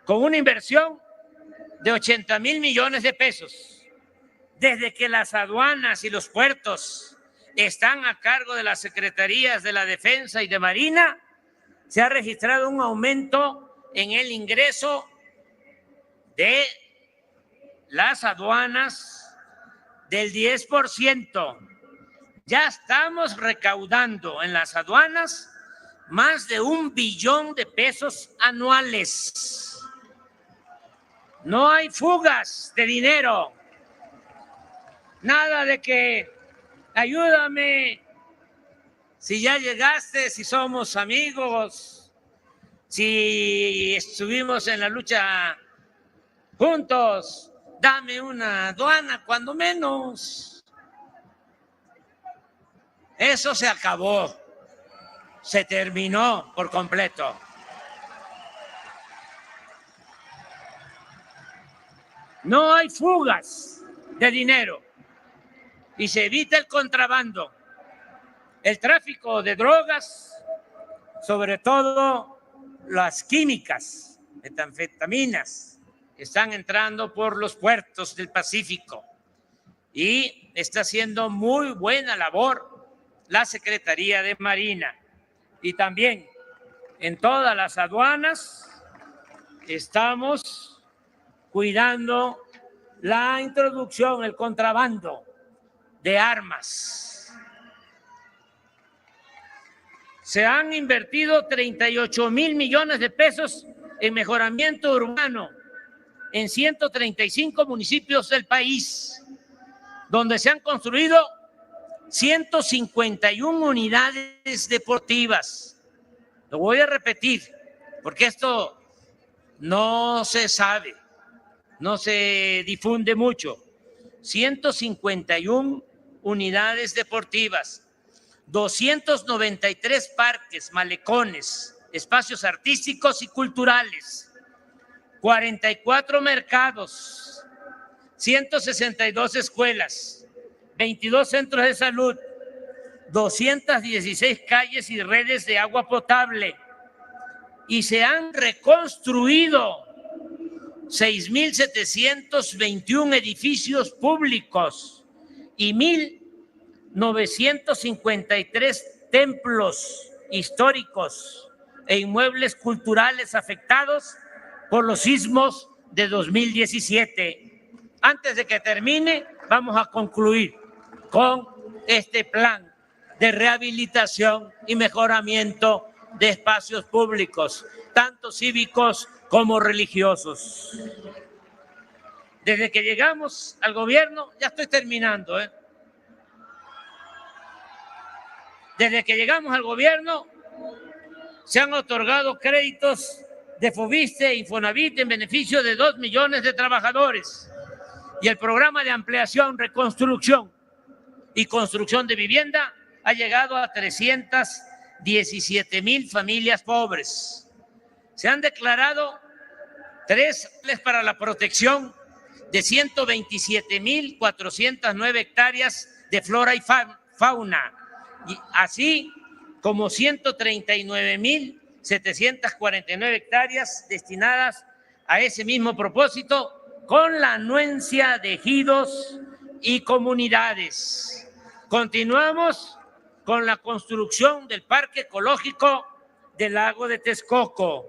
con una inversión de 80,000 millones de pesos. Desde que las aduanas y los puertos están a cargo de las Secretarías de la Defensa y de Marina, se ha registrado un aumento en el ingreso de las aduanas del 10%. Ya estamos recaudando en las aduanas más de 1 billón de pesos anuales. No hay fugas de dinero. Nada de que ayúdame si ya llegaste, si somos amigos, si estuvimos en la lucha juntos, dame una aduana cuando menos. Eso se acabó, se terminó por completo. No hay fugas de dinero y se evita el contrabando, el tráfico de drogas, sobre todo las químicas, metanfetaminas, están entrando por los puertos del Pacífico y está haciendo muy buena labor la Secretaría de Marina. Y también en todas las aduanas estamos cuidando la introducción, el contrabando de armas. Se han invertido 38,000 millones de pesos en mejoramiento urbano en 135 municipios del país, donde se han construido 151 unidades deportivas. Lo voy a repetir, porque esto no se sabe, no se difunde mucho. 151 unidades deportivas, 293 parques, malecones, espacios artísticos y culturales, 44 mercados, 162 escuelas, 22 centros de salud, 216 calles y redes de agua potable, y se han reconstruido 6,721 edificios públicos y 1,953 templos históricos e inmuebles culturales afectados por los sismos de 2017. Antes de que termine, vamos a concluir con este plan de rehabilitación y mejoramiento de espacios públicos, tanto cívicos como religiosos. Desde que llegamos al gobierno, ya estoy terminando, Desde que llegamos al gobierno, se han otorgado créditos de Fobiste e Infonavit en beneficio de 2 millones de trabajadores, y el programa de ampliación, reconstrucción y construcción de vivienda ha llegado a 317,000 familias pobres. Se han declarado 3 planes para la protección de 127.409 hectáreas de flora y fauna, y así como 139.749 hectáreas destinadas a ese mismo propósito, con la anuencia de ejidos y comunidades. Continuamos con la construcción del Parque Ecológico del Lago de Texcoco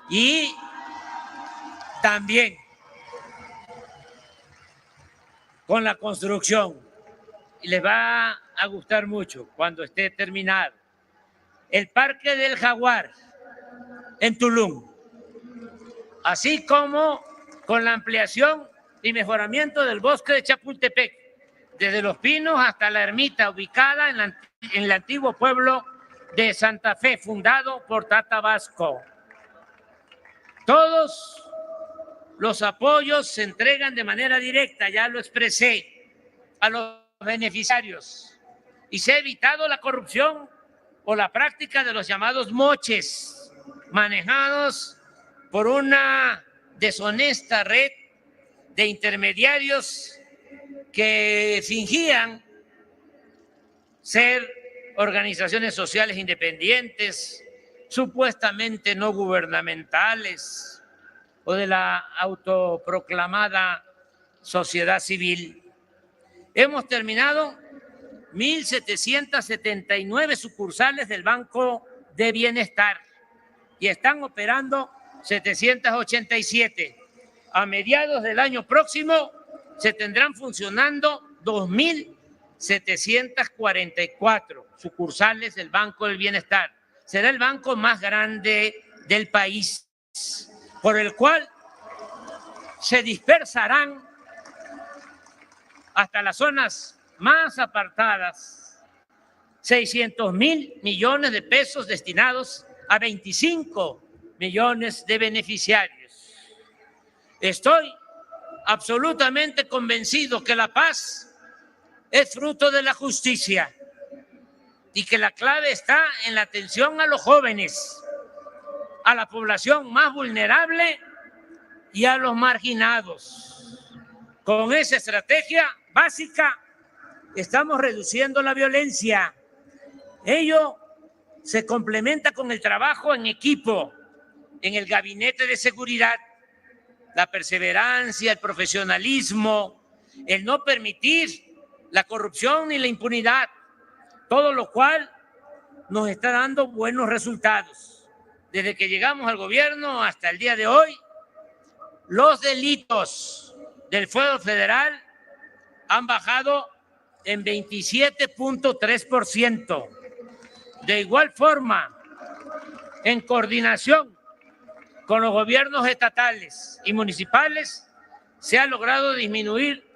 y también con la construcción, y les va a gustar mucho cuando esté terminado, el Parque del Jaguar en Tulum, así como con la ampliación y mejoramiento del bosque de Chapultepec, desde Los Pinos hasta la ermita ubicada en el antiguo pueblo de Santa Fe, fundado por Tata Vasco. Todos los apoyos se entregan de manera directa, ya lo expresé, a los beneficiarios, y se ha evitado la corrupción o la práctica de los llamados moches, manejados por una deshonesta red de intermediarios que fingían ser organizaciones sociales independientes, supuestamente no gubernamentales o de la autoproclamada sociedad civil. Hemos terminado 1.779 sucursales del Banco de Bienestar y están operando 787. A mediados del año próximo se tendrán funcionando 2.744 sucursales del Banco del Bienestar. Será el banco más grande del país, por el cual se dispersarán hasta las zonas más apartadas 600,000 millones de pesos destinados a 25 millones de beneficiarios. Estoy absolutamente convencido que la paz es fruto de la justicia y que la clave está en la atención a los jóvenes, a la población más vulnerable y a los marginados. Con esa estrategia básica estamos reduciendo la violencia. Ello se complementa con el trabajo en equipo en el Gabinete de Seguridad, la perseverancia, el profesionalismo, el no permitir la corrupción ni la impunidad, todo lo cual nos está dando buenos resultados. Desde que llegamos al gobierno hasta el día de hoy, los delitos del fuero federal han bajado en 27.3%. De igual forma, en coordinación con los gobiernos estatales y municipales, se ha logrado disminuir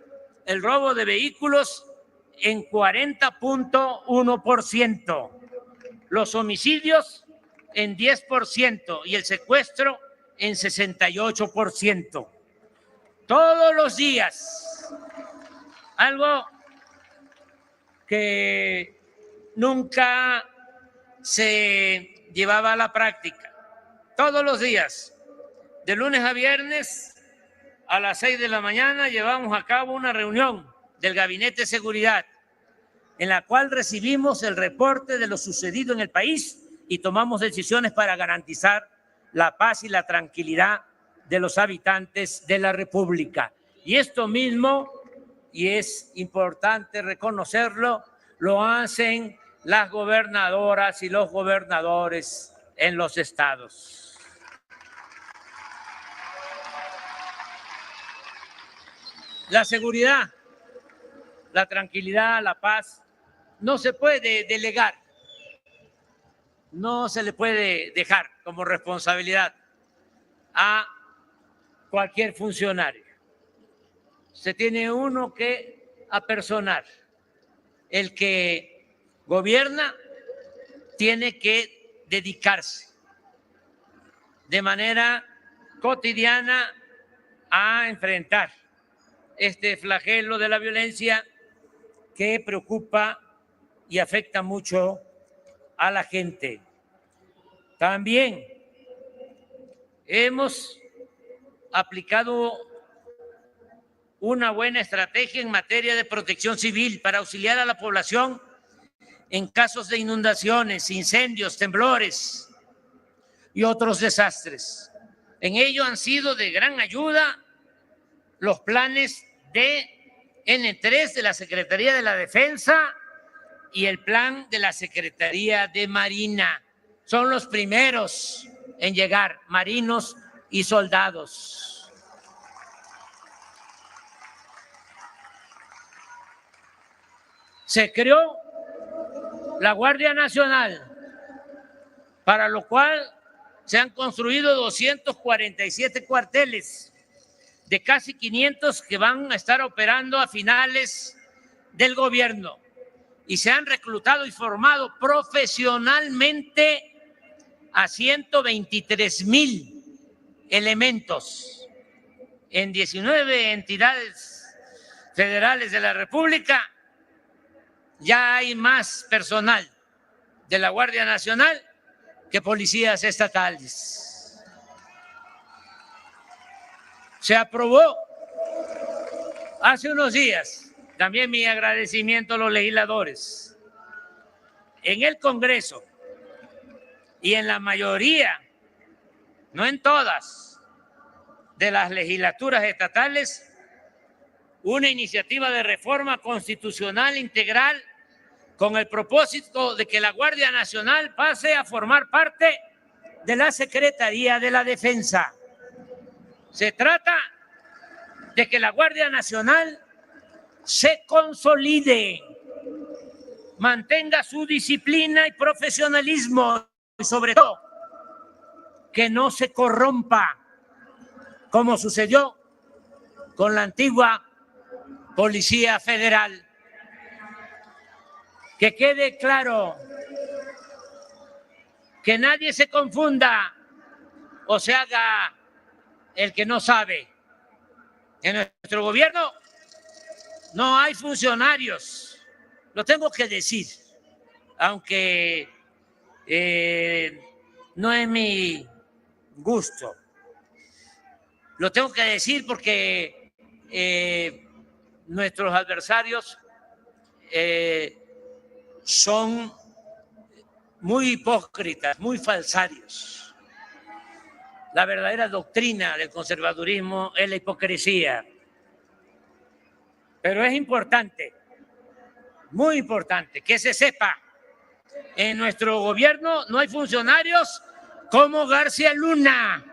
el robo de vehículos en 40.1%, los homicidios en 10% y el secuestro en 68%. Todos los días, algo que nunca se llevaba a la práctica. Todos los días, de lunes a viernes, a las 6 de la mañana, llevamos a cabo una reunión del Gabinete de Seguridad, en la cual recibimos el reporte de lo sucedido en el país y tomamos decisiones para garantizar la paz y la tranquilidad de los habitantes de la República. Y esto mismo, y es importante reconocerlo, lo hacen las gobernadoras y los gobernadores en los estados. La seguridad, la tranquilidad, la paz, no se puede delegar, no se le puede dejar como responsabilidad a cualquier funcionario. Se tiene uno que apersonar. El que gobierna tiene que dedicarse de manera cotidiana a enfrentar este flagelo de la violencia que preocupa y afecta mucho a la gente. También hemos aplicado una buena estrategia en materia de protección civil para auxiliar a la población en casos de inundaciones, incendios, temblores y otros desastres. En ello han sido de gran ayuda los planes de N3 de la Secretaría de la Defensa y el plan de la Secretaría de Marina. Son los primeros en llegar, marinos y soldados. Se creó la Guardia Nacional, para lo cual se han construido 247 cuarteles de casi 500 que van a estar operando a finales del gobierno, y se han reclutado y formado profesionalmente a 123,000 elementos en 19 entidades federales de la República. Ya hay más personal de la Guardia Nacional que policías estatales. Se aprobó hace unos días, también mi agradecimiento a los legisladores, en el Congreso y en la mayoría, no en todas, de las legislaturas estatales, una iniciativa de reforma constitucional integral con el propósito de que la Guardia Nacional pase a formar parte de la Secretaría de la Defensa. Se trata de que la Guardia Nacional se consolide, mantenga su disciplina y profesionalismo y sobre todo que no se corrompa como sucedió con la antigua Policía Federal. Que quede claro, que nadie se confunda o se haga el que no sabe. En nuestro gobierno no hay funcionarios, lo tengo que decir, aunque no es mi gusto. Lo tengo que decir porque nuestros adversarios son muy hipócritas, muy falsarios. La verdadera doctrina del conservadurismo es la hipocresía. Pero es importante, muy importante, que se sepa, en nuestro gobierno no hay funcionarios como García Luna.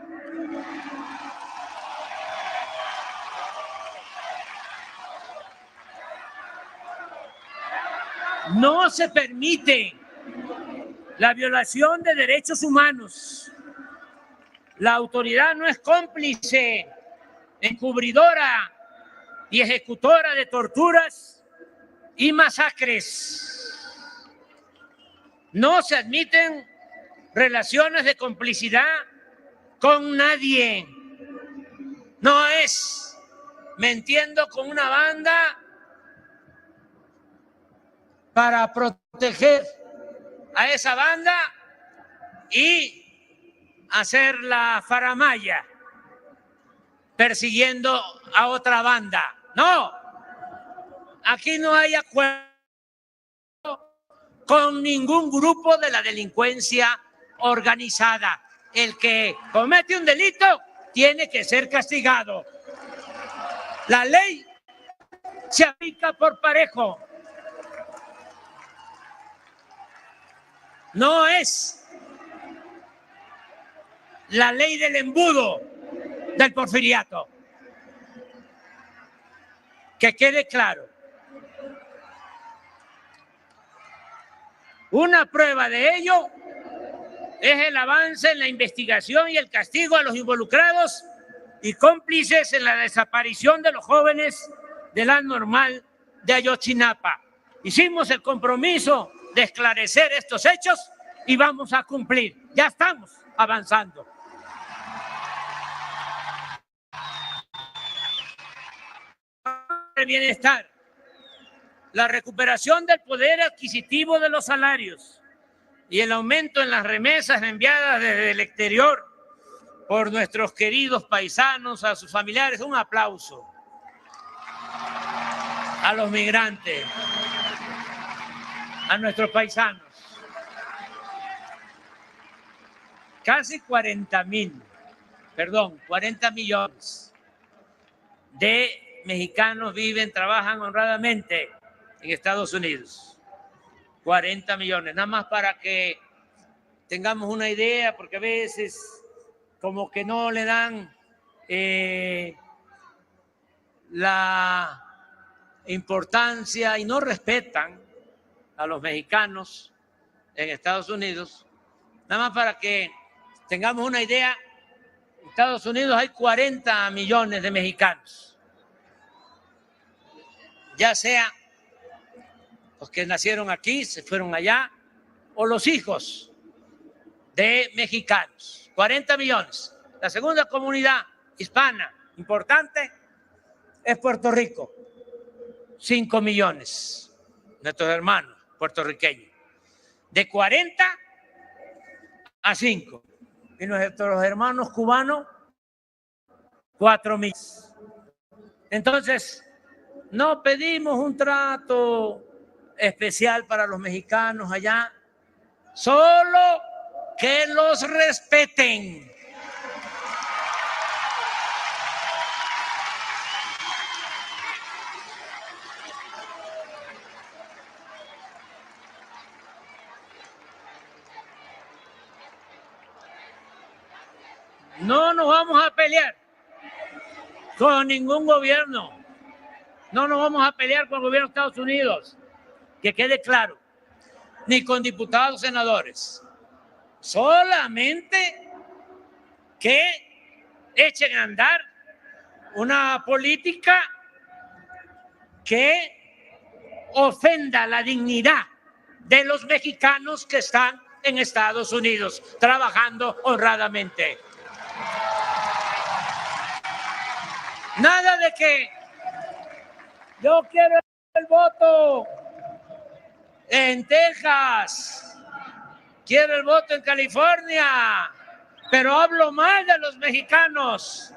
No se permite la violación de derechos humanos. La autoridad no es cómplice, encubridora y ejecutora de torturas y masacres. No se admiten relaciones de complicidad con nadie. No es mintiendo con una banda para proteger a esa banda y hacer la faramalla persiguiendo a otra banda. No, aquí no hay acuerdo con ningún grupo de la delincuencia organizada. El que comete un delito tiene que ser castigado. La ley se aplica por parejo. No es la ley del embudo del porfiriato. Que quede claro. Una prueba de ello es el avance en la investigación y el castigo a los involucrados y cómplices en la desaparición de los jóvenes de la Normal de Ayotzinapa. Hicimos el compromiso de esclarecer estos hechos y vamos a cumplir. Ya estamos avanzando. El bienestar, la recuperación del poder adquisitivo de los salarios y el aumento en las remesas enviadas desde el exterior por nuestros queridos paisanos a sus familiares. Un aplauso. a los migrantes, a nuestros paisanos. Casi 40 millones de mexicanos viven, trabajan honradamente en Estados Unidos. 40 millones, nada más para que tengamos una idea, porque a veces como que no le dan la importancia y no respetan a los mexicanos en Estados Unidos. Nada más para que tengamos una idea, en Estados Unidos hay 40 millones de mexicanos, ya sea los que nacieron aquí, se fueron allá, o los hijos de mexicanos, 40 millones. La segunda comunidad hispana importante es Puerto Rico, 5 millones, nuestros hermanos puertorriqueños, de 40 a 5. Y nuestros hermanos cubanos, 4 millones. Entonces, no pedimos un trato especial para los mexicanos allá, solo que los respeten. No nos vamos a pelear con ningún gobierno. No nos vamos a pelear con el gobierno de Estados Unidos, que quede claro, ni con diputados, senadores. Solamente que echen a andar una política que ofenda la dignidad de los mexicanos que están en Estados Unidos trabajando honradamente. Nada de que yo quiero el voto en Texas, quiero el voto en California, pero hablo mal de los mexicanos.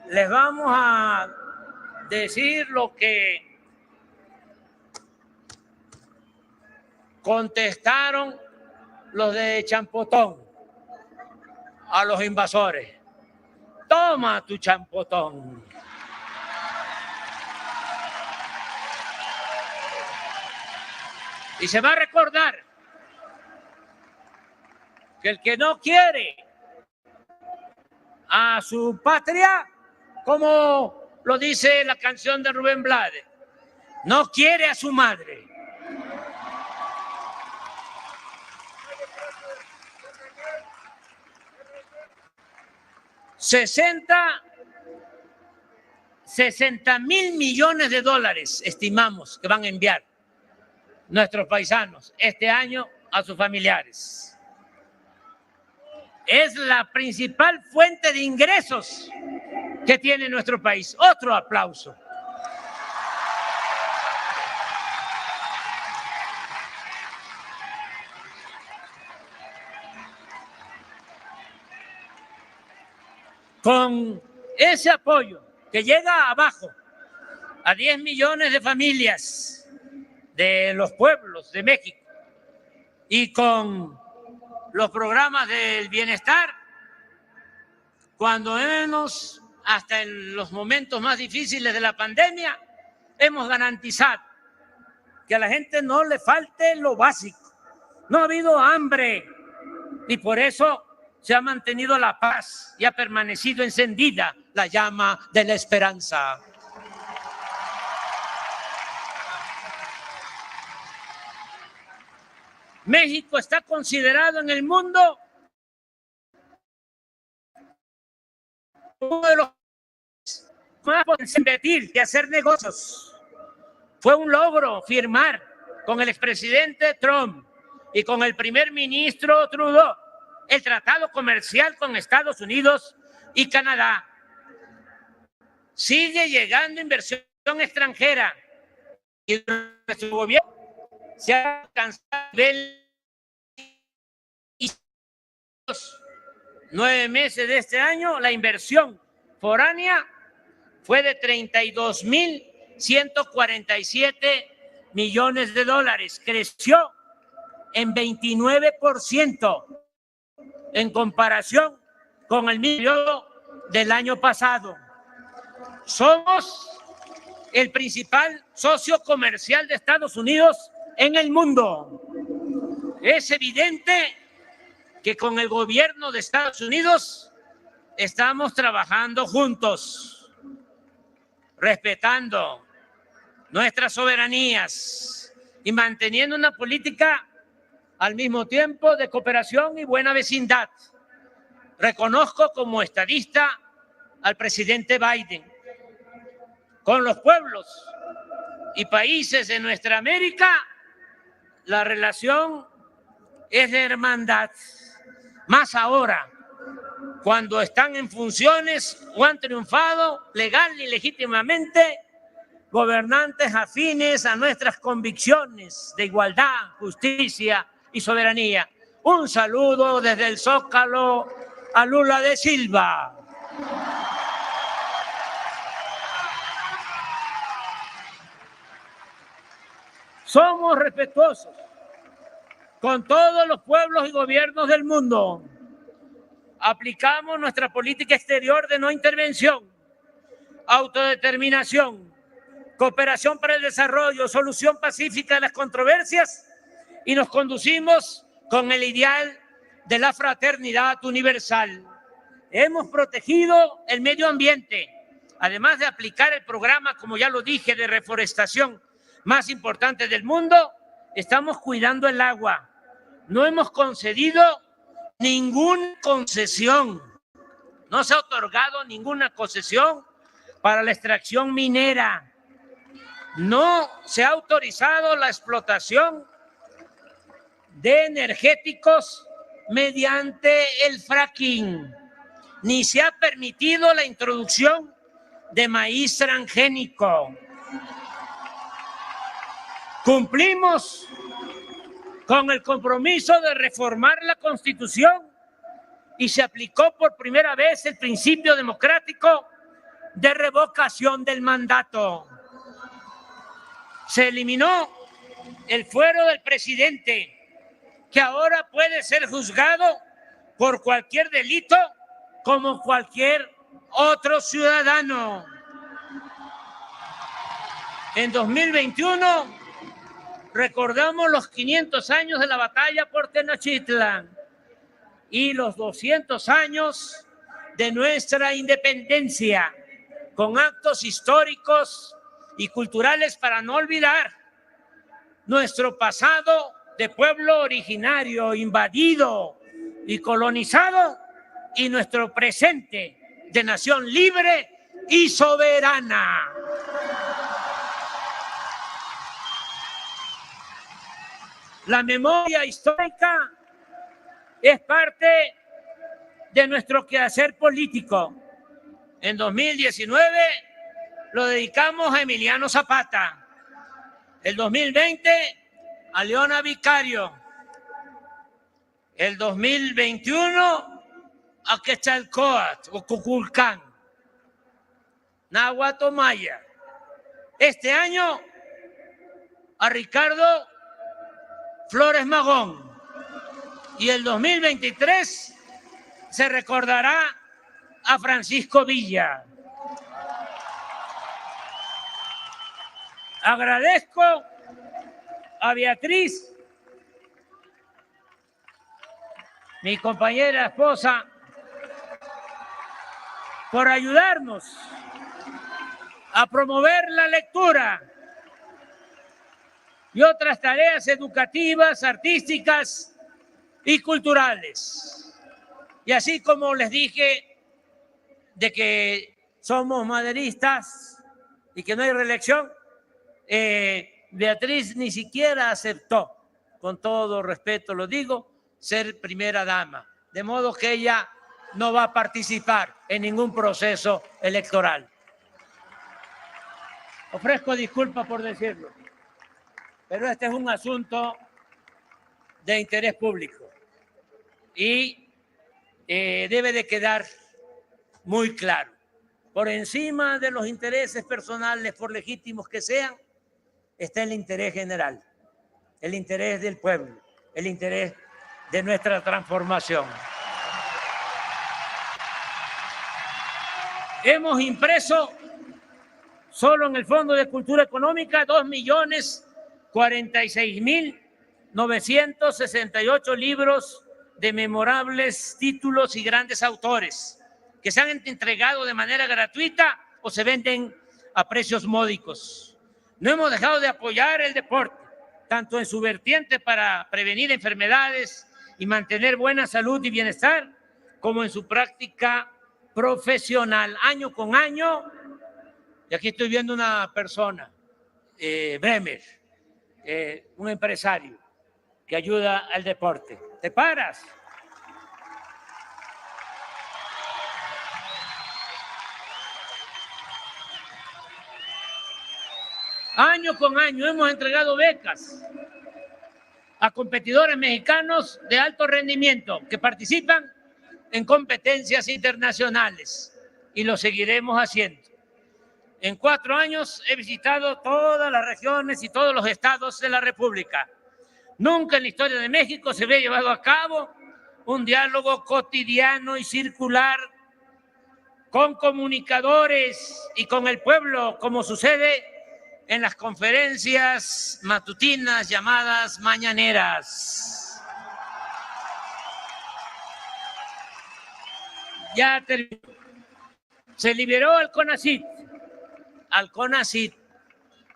Les vamos a decir lo que contestaron los de Champotón a los invasores. Toma tu champotón. Y se va a recordar que el que no quiere a su patria, como lo dice la canción de Rubén Blades, no quiere a su madre. $60 mil millones de dólares estimamos que van a enviar nuestros paisanos este año a sus familiares. Es la principal fuente de ingresos que tiene nuestro país. Otro aplauso. Con ese apoyo que llega abajo a 10 millones de familias de los pueblos de México y con los programas del bienestar, cuando menos hasta en los momentos más difíciles de la pandemia, hemos garantizado que a la gente no le falte lo básico. No ha habido hambre y por eso se ha mantenido la paz y ha permanecido encendida la llama de la esperanza. México está considerado en el mundo uno de los más potentes en invertir y hacer negocios. Fue un logro firmar con el expresidente Trump y con el primer ministro Trudeau el tratado comercial con Estados Unidos y Canadá. Sigue llegando inversión extranjera y nuestro gobierno se ha alcanzado el 9 meses de este año, la inversión foránea fue de 32.147 millones de dólares. Creció en 29% en comparación con el mismo periodo del año pasado. Somos el principal socio comercial de Estados Unidos en el mundo. Es evidente que con el gobierno de Estados Unidos estamos trabajando juntos, respetando nuestras soberanías y manteniendo una política al mismo tiempo de cooperación y buena vecindad. Reconozco como estadista al presidente Biden. Con los pueblos y países de nuestra América, la relación es de hermandad. Más ahora, cuando están en funciones o han triunfado legal y legítimamente gobernantes afines a nuestras convicciones de igualdad, justicia y soberanía. Un saludo desde el Zócalo a Lula da Silva. Somos respetuosos con todos los pueblos y gobiernos del mundo. Aplicamos nuestra política exterior de no intervención, autodeterminación, cooperación para el desarrollo, solución pacífica de las controversias y nos conducimos con el ideal de la fraternidad universal. Hemos protegido el medio ambiente, además de aplicar el programa, como ya lo dije, de reforestación más importante del mundo. Estamos cuidando el agua. No hemos concedido ninguna concesión, no se ha otorgado ninguna concesión para la extracción minera. No se ha autorizado la explotación de energéticos mediante el fracking, ni se ha permitido la introducción de maíz transgénico. Cumplimos con el compromiso de reformar la Constitución y se aplicó por primera vez el principio democrático de revocación del mandato. Se eliminó el fuero del presidente, que ahora puede ser juzgado por cualquier delito como cualquier otro ciudadano. En 2021 recordamos los 500 años de la batalla por Tenochtitlan y los 200 años de nuestra independencia, con actos históricos y culturales para no olvidar nuestro pasado de pueblo originario, invadido y colonizado, y nuestro presente de nación libre y soberana. La memoria histórica es parte de nuestro quehacer político. En 2019 lo dedicamos a Emiliano Zapata. El 2020 a Leona Vicario. El 2021 a Quetzalcóatl o Cuculcán, Náhuatl o Maya. Este año a Ricardo Flores Magón. Y el 2023 se recordará a Francisco Villa. Agradezco a Beatriz, mi compañera esposa, por ayudarnos a promover la lectura y otras tareas educativas, artísticas y culturales. Y así como les dije de que somos maderistas y que no hay reelección, Beatriz ni siquiera aceptó, con todo respeto lo digo, ser primera dama. De modo que ella no va a participar en ningún proceso electoral. Ofrezco disculpas por decirlo, pero este es un asunto de interés público y debe de quedar muy claro. por encima de los intereses personales, por legítimos que sean, está el interés general, el interés del pueblo, el interés de nuestra transformación. Hemos impreso solo en el Fondo de Cultura Económica 2.046.968 libros de memorables títulos y grandes autores que se han entregado de manera gratuita o se venden a precios módicos. No hemos dejado de apoyar el deporte, tanto en su vertiente para prevenir enfermedades y mantener buena salud y bienestar, como en su práctica profesional, año con año. Y aquí estoy viendo una persona, Bremer, un empresario que ayuda al deporte. ¿Te paras? Año con año hemos entregado becas a competidores mexicanos de alto rendimiento que participan en competencias internacionales y lo seguiremos haciendo. En 4 años he visitado todas las regiones y todos los estados de la República. Nunca en la historia de México se había llevado a cabo un diálogo cotidiano y circular con comunicadores y con el pueblo, como sucede en las conferencias matutinas llamadas mañaneras. Ya terminó. Se liberó al CONACYT,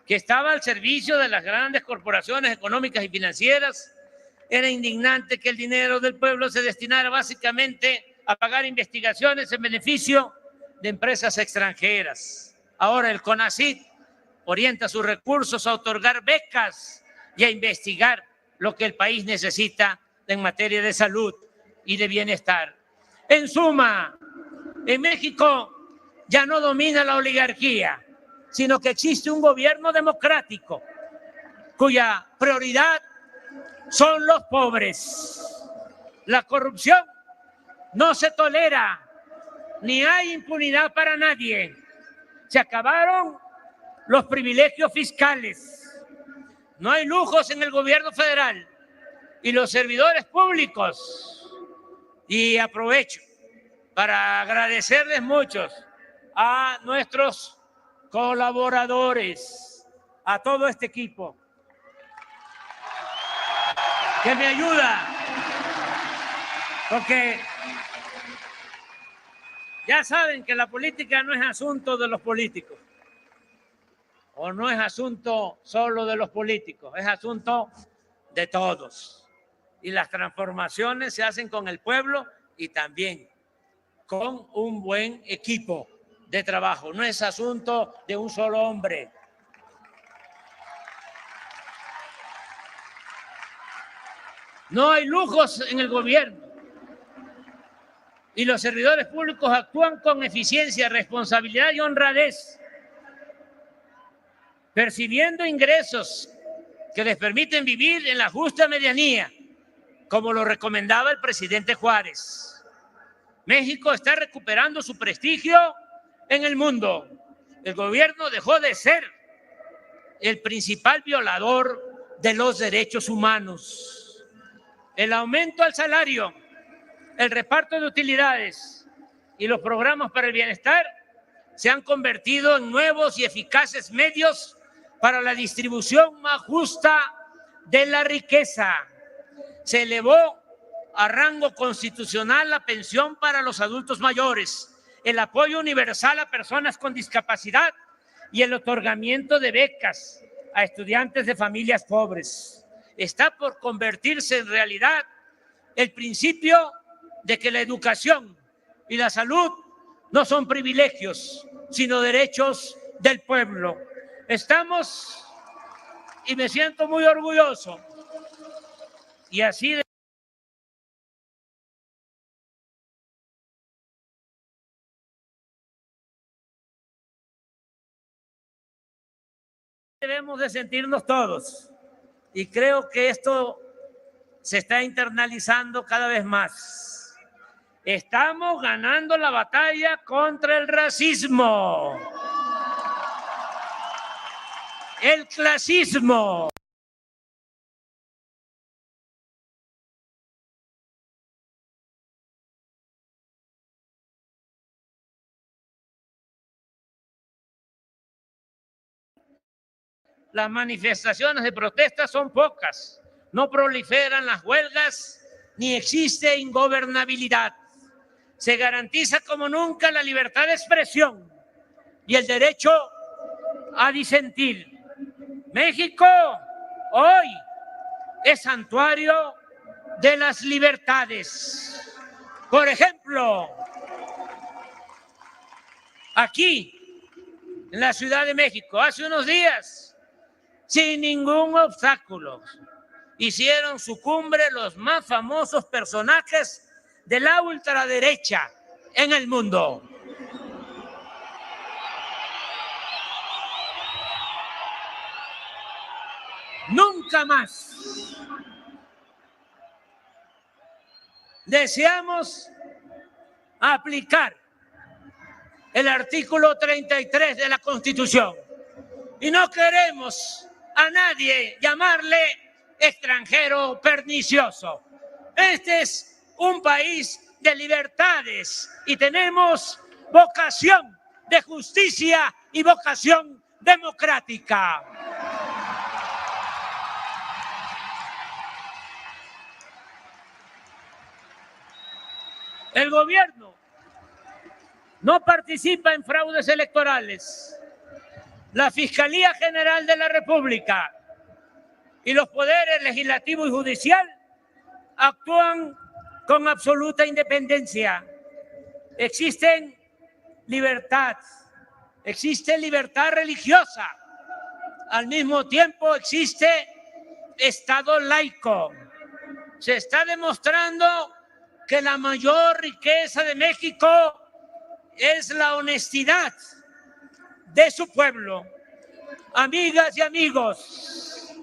que estaba al servicio de las grandes corporaciones económicas y financieras. Era indignante que el dinero del pueblo se destinara básicamente a pagar investigaciones en beneficio de empresas extranjeras. Ahora el CONACYT orienta sus recursos a otorgar becas y a investigar lo que el país necesita en materia de salud y de bienestar. En suma, en México ya no domina la oligarquía, sino que existe un gobierno democrático cuya prioridad son los pobres. La corrupción no se tolera, ni hay impunidad para nadie. Se acabaron los privilegios fiscales. No hay lujos en el gobierno federal y los servidores públicos. Y aprovecho para agradecerles mucho a nuestros colaboradores, a todo este equipo que me ayuda, porque ya saben que la política no es asunto de los políticos, o no es asunto solo de los políticos, es asunto de todos. Y las transformaciones se hacen con el pueblo y también con un buen equipo de trabajo. No es asunto de un solo hombre. No hay lujos en el gobierno. Y los servidores públicos actúan con eficiencia, responsabilidad y honradez, percibiendo ingresos que les permiten vivir en la justa medianía, como lo recomendaba el presidente Juárez. México está recuperando su prestigio en el mundo. El gobierno dejó de ser el principal violador de los derechos humanos. El aumento al salario, el reparto de utilidades y los programas para el bienestar se han convertido en nuevos y eficaces medios para la distribución más justa de la riqueza. Se elevó a rango constitucional la pensión para los adultos mayores, el apoyo universal a personas con discapacidad y el otorgamiento de becas a estudiantes de familias pobres. Está por convertirse en realidad el principio de que la educación y la salud no son privilegios, sino derechos del pueblo. Estamos, y me siento muy orgulloso, y así debemos de sentirnos todos. Y creo que esto se está internalizando cada vez más. Estamos ganando la batalla contra el racismo, el clasismo. Las manifestaciones de protesta son pocas, no proliferan las huelgas ni existe ingobernabilidad. Se garantiza como nunca la libertad de expresión y el derecho a disentir. México hoy es santuario de las libertades. Por ejemplo, aquí en la Ciudad de México, hace unos días, sin ningún obstáculo, hicieron su cumbre los más famosos personajes de la ultraderecha en el mundo. Nunca más deseamos aplicar el artículo 33 de la Constitución y no queremos a nadie llamarle extranjero pernicioso. Este es un país de libertades y tenemos vocación de justicia y vocación democrática. El gobierno no participa en fraudes electorales. La Fiscalía General de la República y los poderes legislativo y judicial actúan con absoluta independencia. Existe libertad religiosa. Al mismo tiempo existe Estado laico. Se está demostrando que la mayor riqueza de México es la honestidad de su pueblo. Amigas y amigos,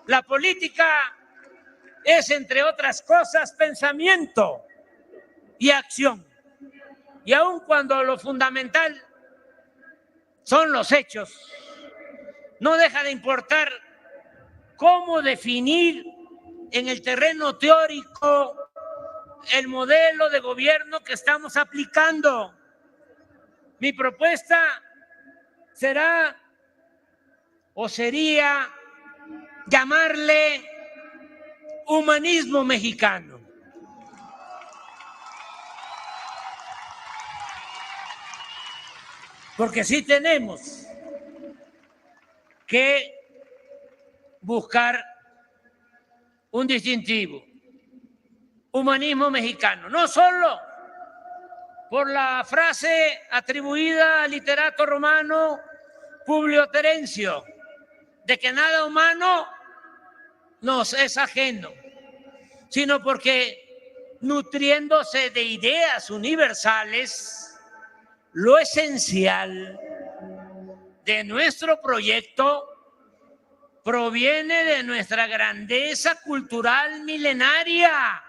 la política es, entre otras cosas, pensamiento y acción. Y aun cuando lo fundamental son los hechos, no deja de importar cómo definir en el terreno teórico el modelo de gobierno que estamos aplicando. Mi propuesta será o sería llamarle humanismo mexicano. Porque sí tenemos que buscar un distintivo. Humanismo mexicano, no solo por la frase atribuida al literato romano Publio Terencio, de que nada humano nos es ajeno, sino porque nutriéndose de ideas universales, lo esencial de nuestro proyecto proviene de nuestra grandeza cultural milenaria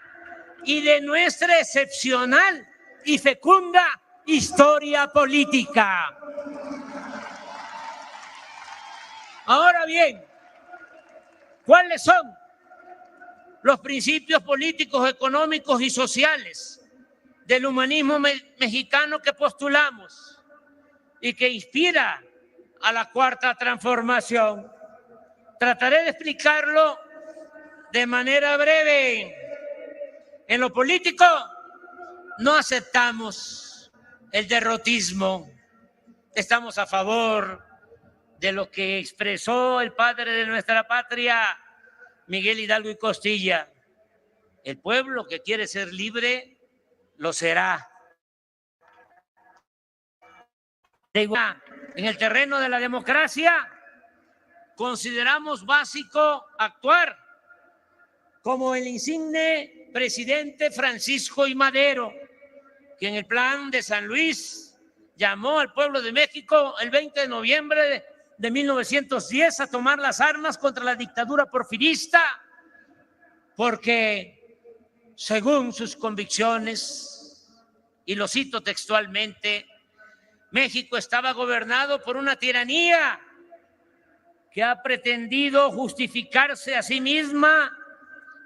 y de nuestra excepcional y fecunda historia política. Ahora bien, ¿cuáles son los principios políticos, económicos y sociales del humanismo mexicano que postulamos y que inspira a la Cuarta Transformación? Trataré de explicarlo de manera breve. En lo político no aceptamos el derrotismo. Estamos a favor de lo que expresó el padre de nuestra patria, Miguel Hidalgo y Costilla. El pueblo que quiere ser libre, lo será. En el terreno de la democracia, consideramos básico actuar como el insigne presidente Francisco I. Madero, que en el Plan de San Luis llamó al pueblo de México el 20 de noviembre de 1910 a tomar las armas contra la dictadura porfirista, porque según sus convicciones y lo cito textualmente, México estaba gobernado por una tiranía que ha pretendido justificarse a sí misma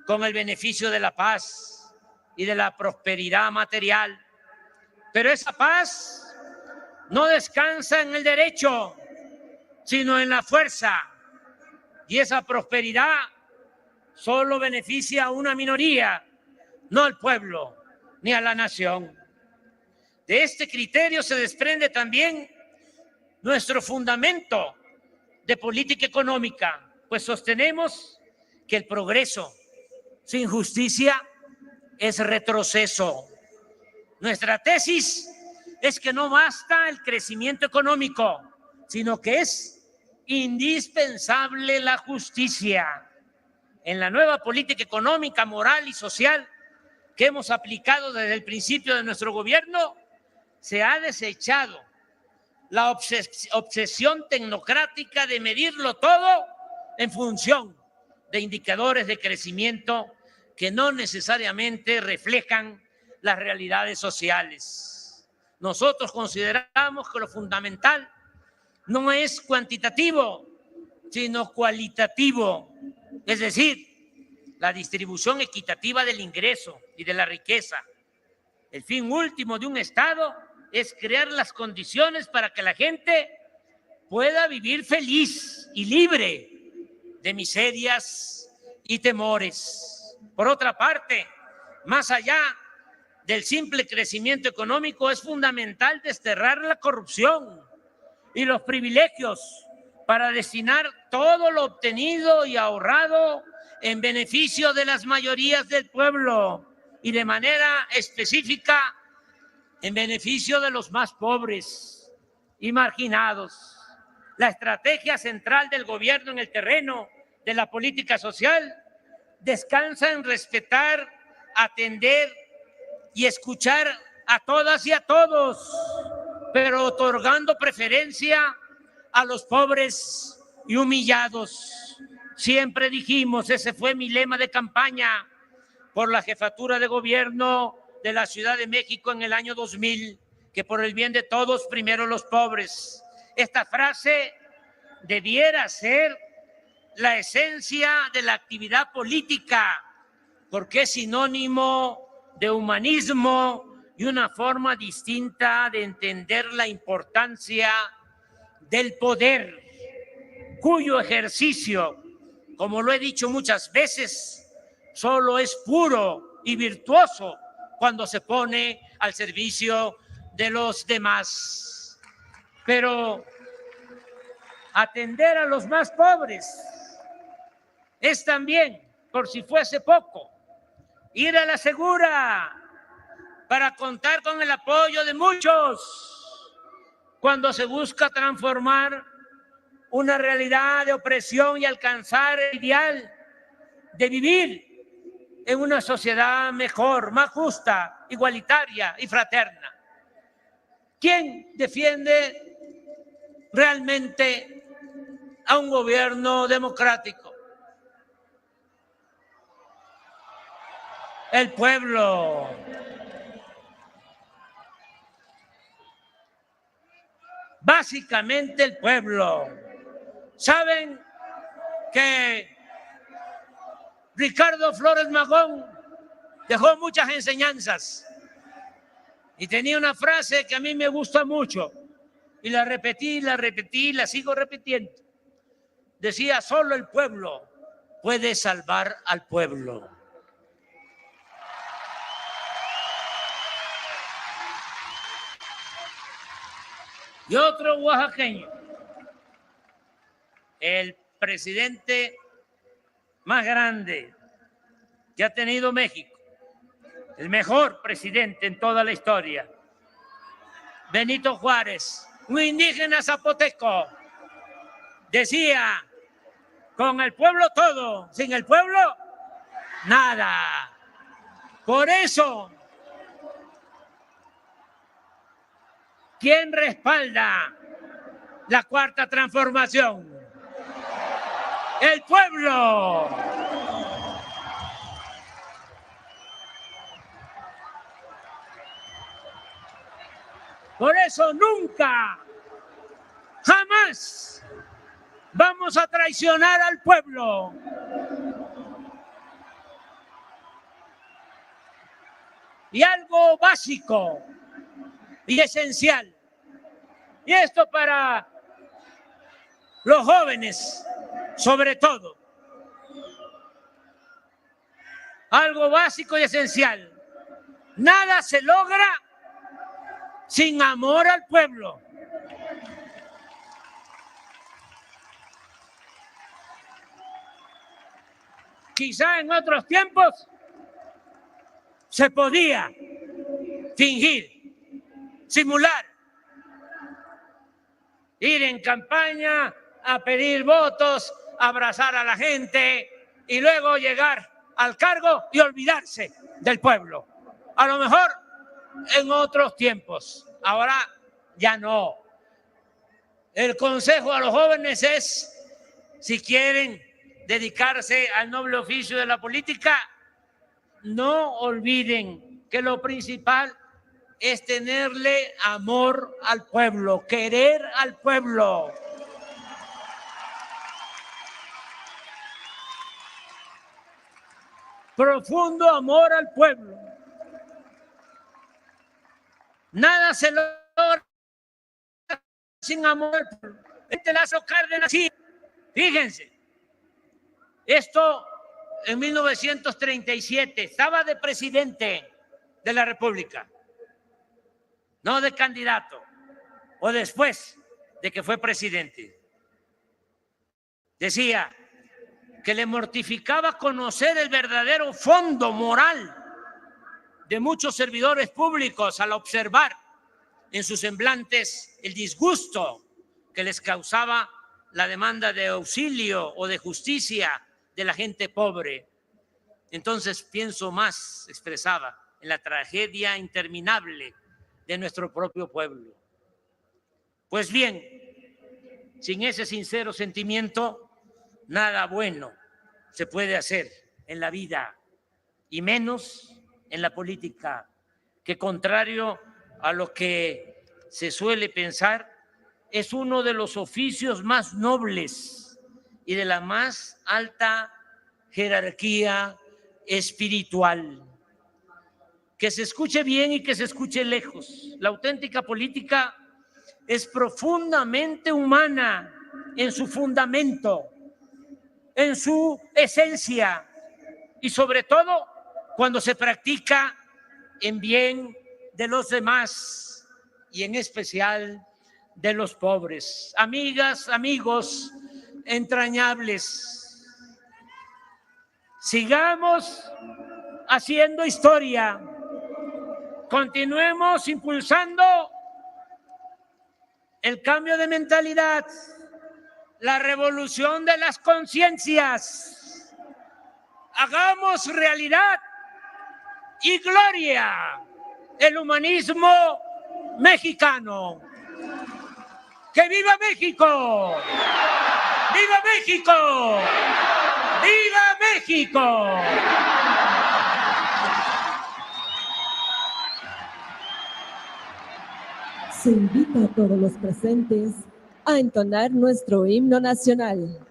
con el beneficio de la paz y de la prosperidad material. Pero esa paz no descansa en el derecho, sino en la fuerza. Y esa prosperidad solo beneficia a una minoría, no al pueblo ni a la nación. De este criterio se desprende también nuestro fundamento de política económica, pues sostenemos que el progreso sin justicia es retroceso. Nuestra tesis es que no basta el crecimiento económico, sino que es indispensable la justicia. En la nueva política económica, moral y social que hemos aplicado desde el principio de nuestro gobierno, se ha desechado la obsesión tecnocrática de medirlo todo en función de indicadores de crecimiento que no necesariamente reflejan las realidades sociales. Nosotros consideramos que lo fundamental no es cuantitativo, sino cualitativo, es decir, la distribución equitativa del ingreso y de la riqueza. El fin último de un Estado es crear las condiciones para que la gente pueda vivir feliz y libre de miserias y temores. Por otra parte, más allá del simple crecimiento económico, es fundamental desterrar la corrupción y los privilegios para destinar todo lo obtenido y ahorrado en beneficio de las mayorías del pueblo y de manera específica en beneficio de los más pobres y marginados. La estrategia central del gobierno en el terreno de la política social descansa en respetar, atender y escuchar a todas y a todos, pero otorgando preferencia a los pobres y humillados. Siempre dijimos, ese fue mi lema de campaña por la jefatura de gobierno de la Ciudad de México en el año 2000, que por el bien de todos, primero los pobres. Esta frase debiera ser la esencia de la actividad política, porque es sinónimo de humanismo y una forma distinta de entender la importancia del poder, cuyo ejercicio, como lo he dicho muchas veces, solo es puro y virtuoso cuando se pone al servicio de los demás. Pero atender a los más pobres es también, por si fuese poco, ir a la segura para contar con el apoyo de muchos cuando se busca transformar una realidad de opresión y alcanzar el ideal de vivir en una sociedad mejor, más justa, igualitaria y fraterna. ¿Quién defiende realmente a un gobierno democrático? El pueblo. Básicamente el pueblo. ¿Saben que Ricardo Flores Magón dejó muchas enseñanzas y tenía una frase que a mí me gusta mucho y la repetí, la sigo repitiendo? Decía, solo el pueblo puede salvar al pueblo. Y otro oaxaqueño, el presidente más grande que ha tenido México, el mejor presidente en toda la historia, Benito Juárez, un indígena zapoteco, decía, con el pueblo todo, sin el pueblo nada. Por eso, ¿quién respalda la cuarta transformación? El pueblo. Por eso nunca, jamás vamos a traicionar al pueblo. Y algo básico y esencial, y esto para los jóvenes sobre todo, algo básico y esencial: nada se logra sin amor al pueblo. Quizá en otros tiempos se podía fingir, simular, ir en campaña a pedir votos, abrazar a la gente y luego llegar al cargo y olvidarse del pueblo. A lo mejor en otros tiempos, ahora ya no. El consejo a los jóvenes es, si quieren dedicarse al noble oficio de la política, no olviden que lo principal es tenerle amor al pueblo, querer al pueblo. Profundo amor al pueblo. Nada se logra sin amor al pueblo. Este Lázaro Cárdenas, sí, fíjense, esto en 1937, estaba de presidente de la República, no de candidato, o después de que fue presidente. Decía que le mortificaba conocer el verdadero fondo moral de muchos servidores públicos al observar en sus semblantes el disgusto que les causaba la demanda de auxilio o de justicia de la gente pobre. Entonces pienso más, expresaba, en la tragedia interminable de nuestro propio pueblo. Pues bien, sin ese sincero sentimiento, nada bueno se puede hacer en la vida, y menos en la política, que contrario a lo que se suele pensar, es uno de los oficios más nobles y de la más alta jerarquía espiritual. Que se escuche bien y que se escuche lejos. La auténtica política es profundamente humana en su fundamento, en su esencia, y sobre todo cuando se practica en bien de los demás y en especial de los pobres. Amigas, amigos entrañables, sigamos haciendo historia, continuemos impulsando el cambio de mentalidad, la revolución de las conciencias, hagamos realidad y gloria el humanismo mexicano. ¡Que viva México! ¡Viva México! ¡Viva México! Se invita a todos los presentes a entonar nuestro himno nacional.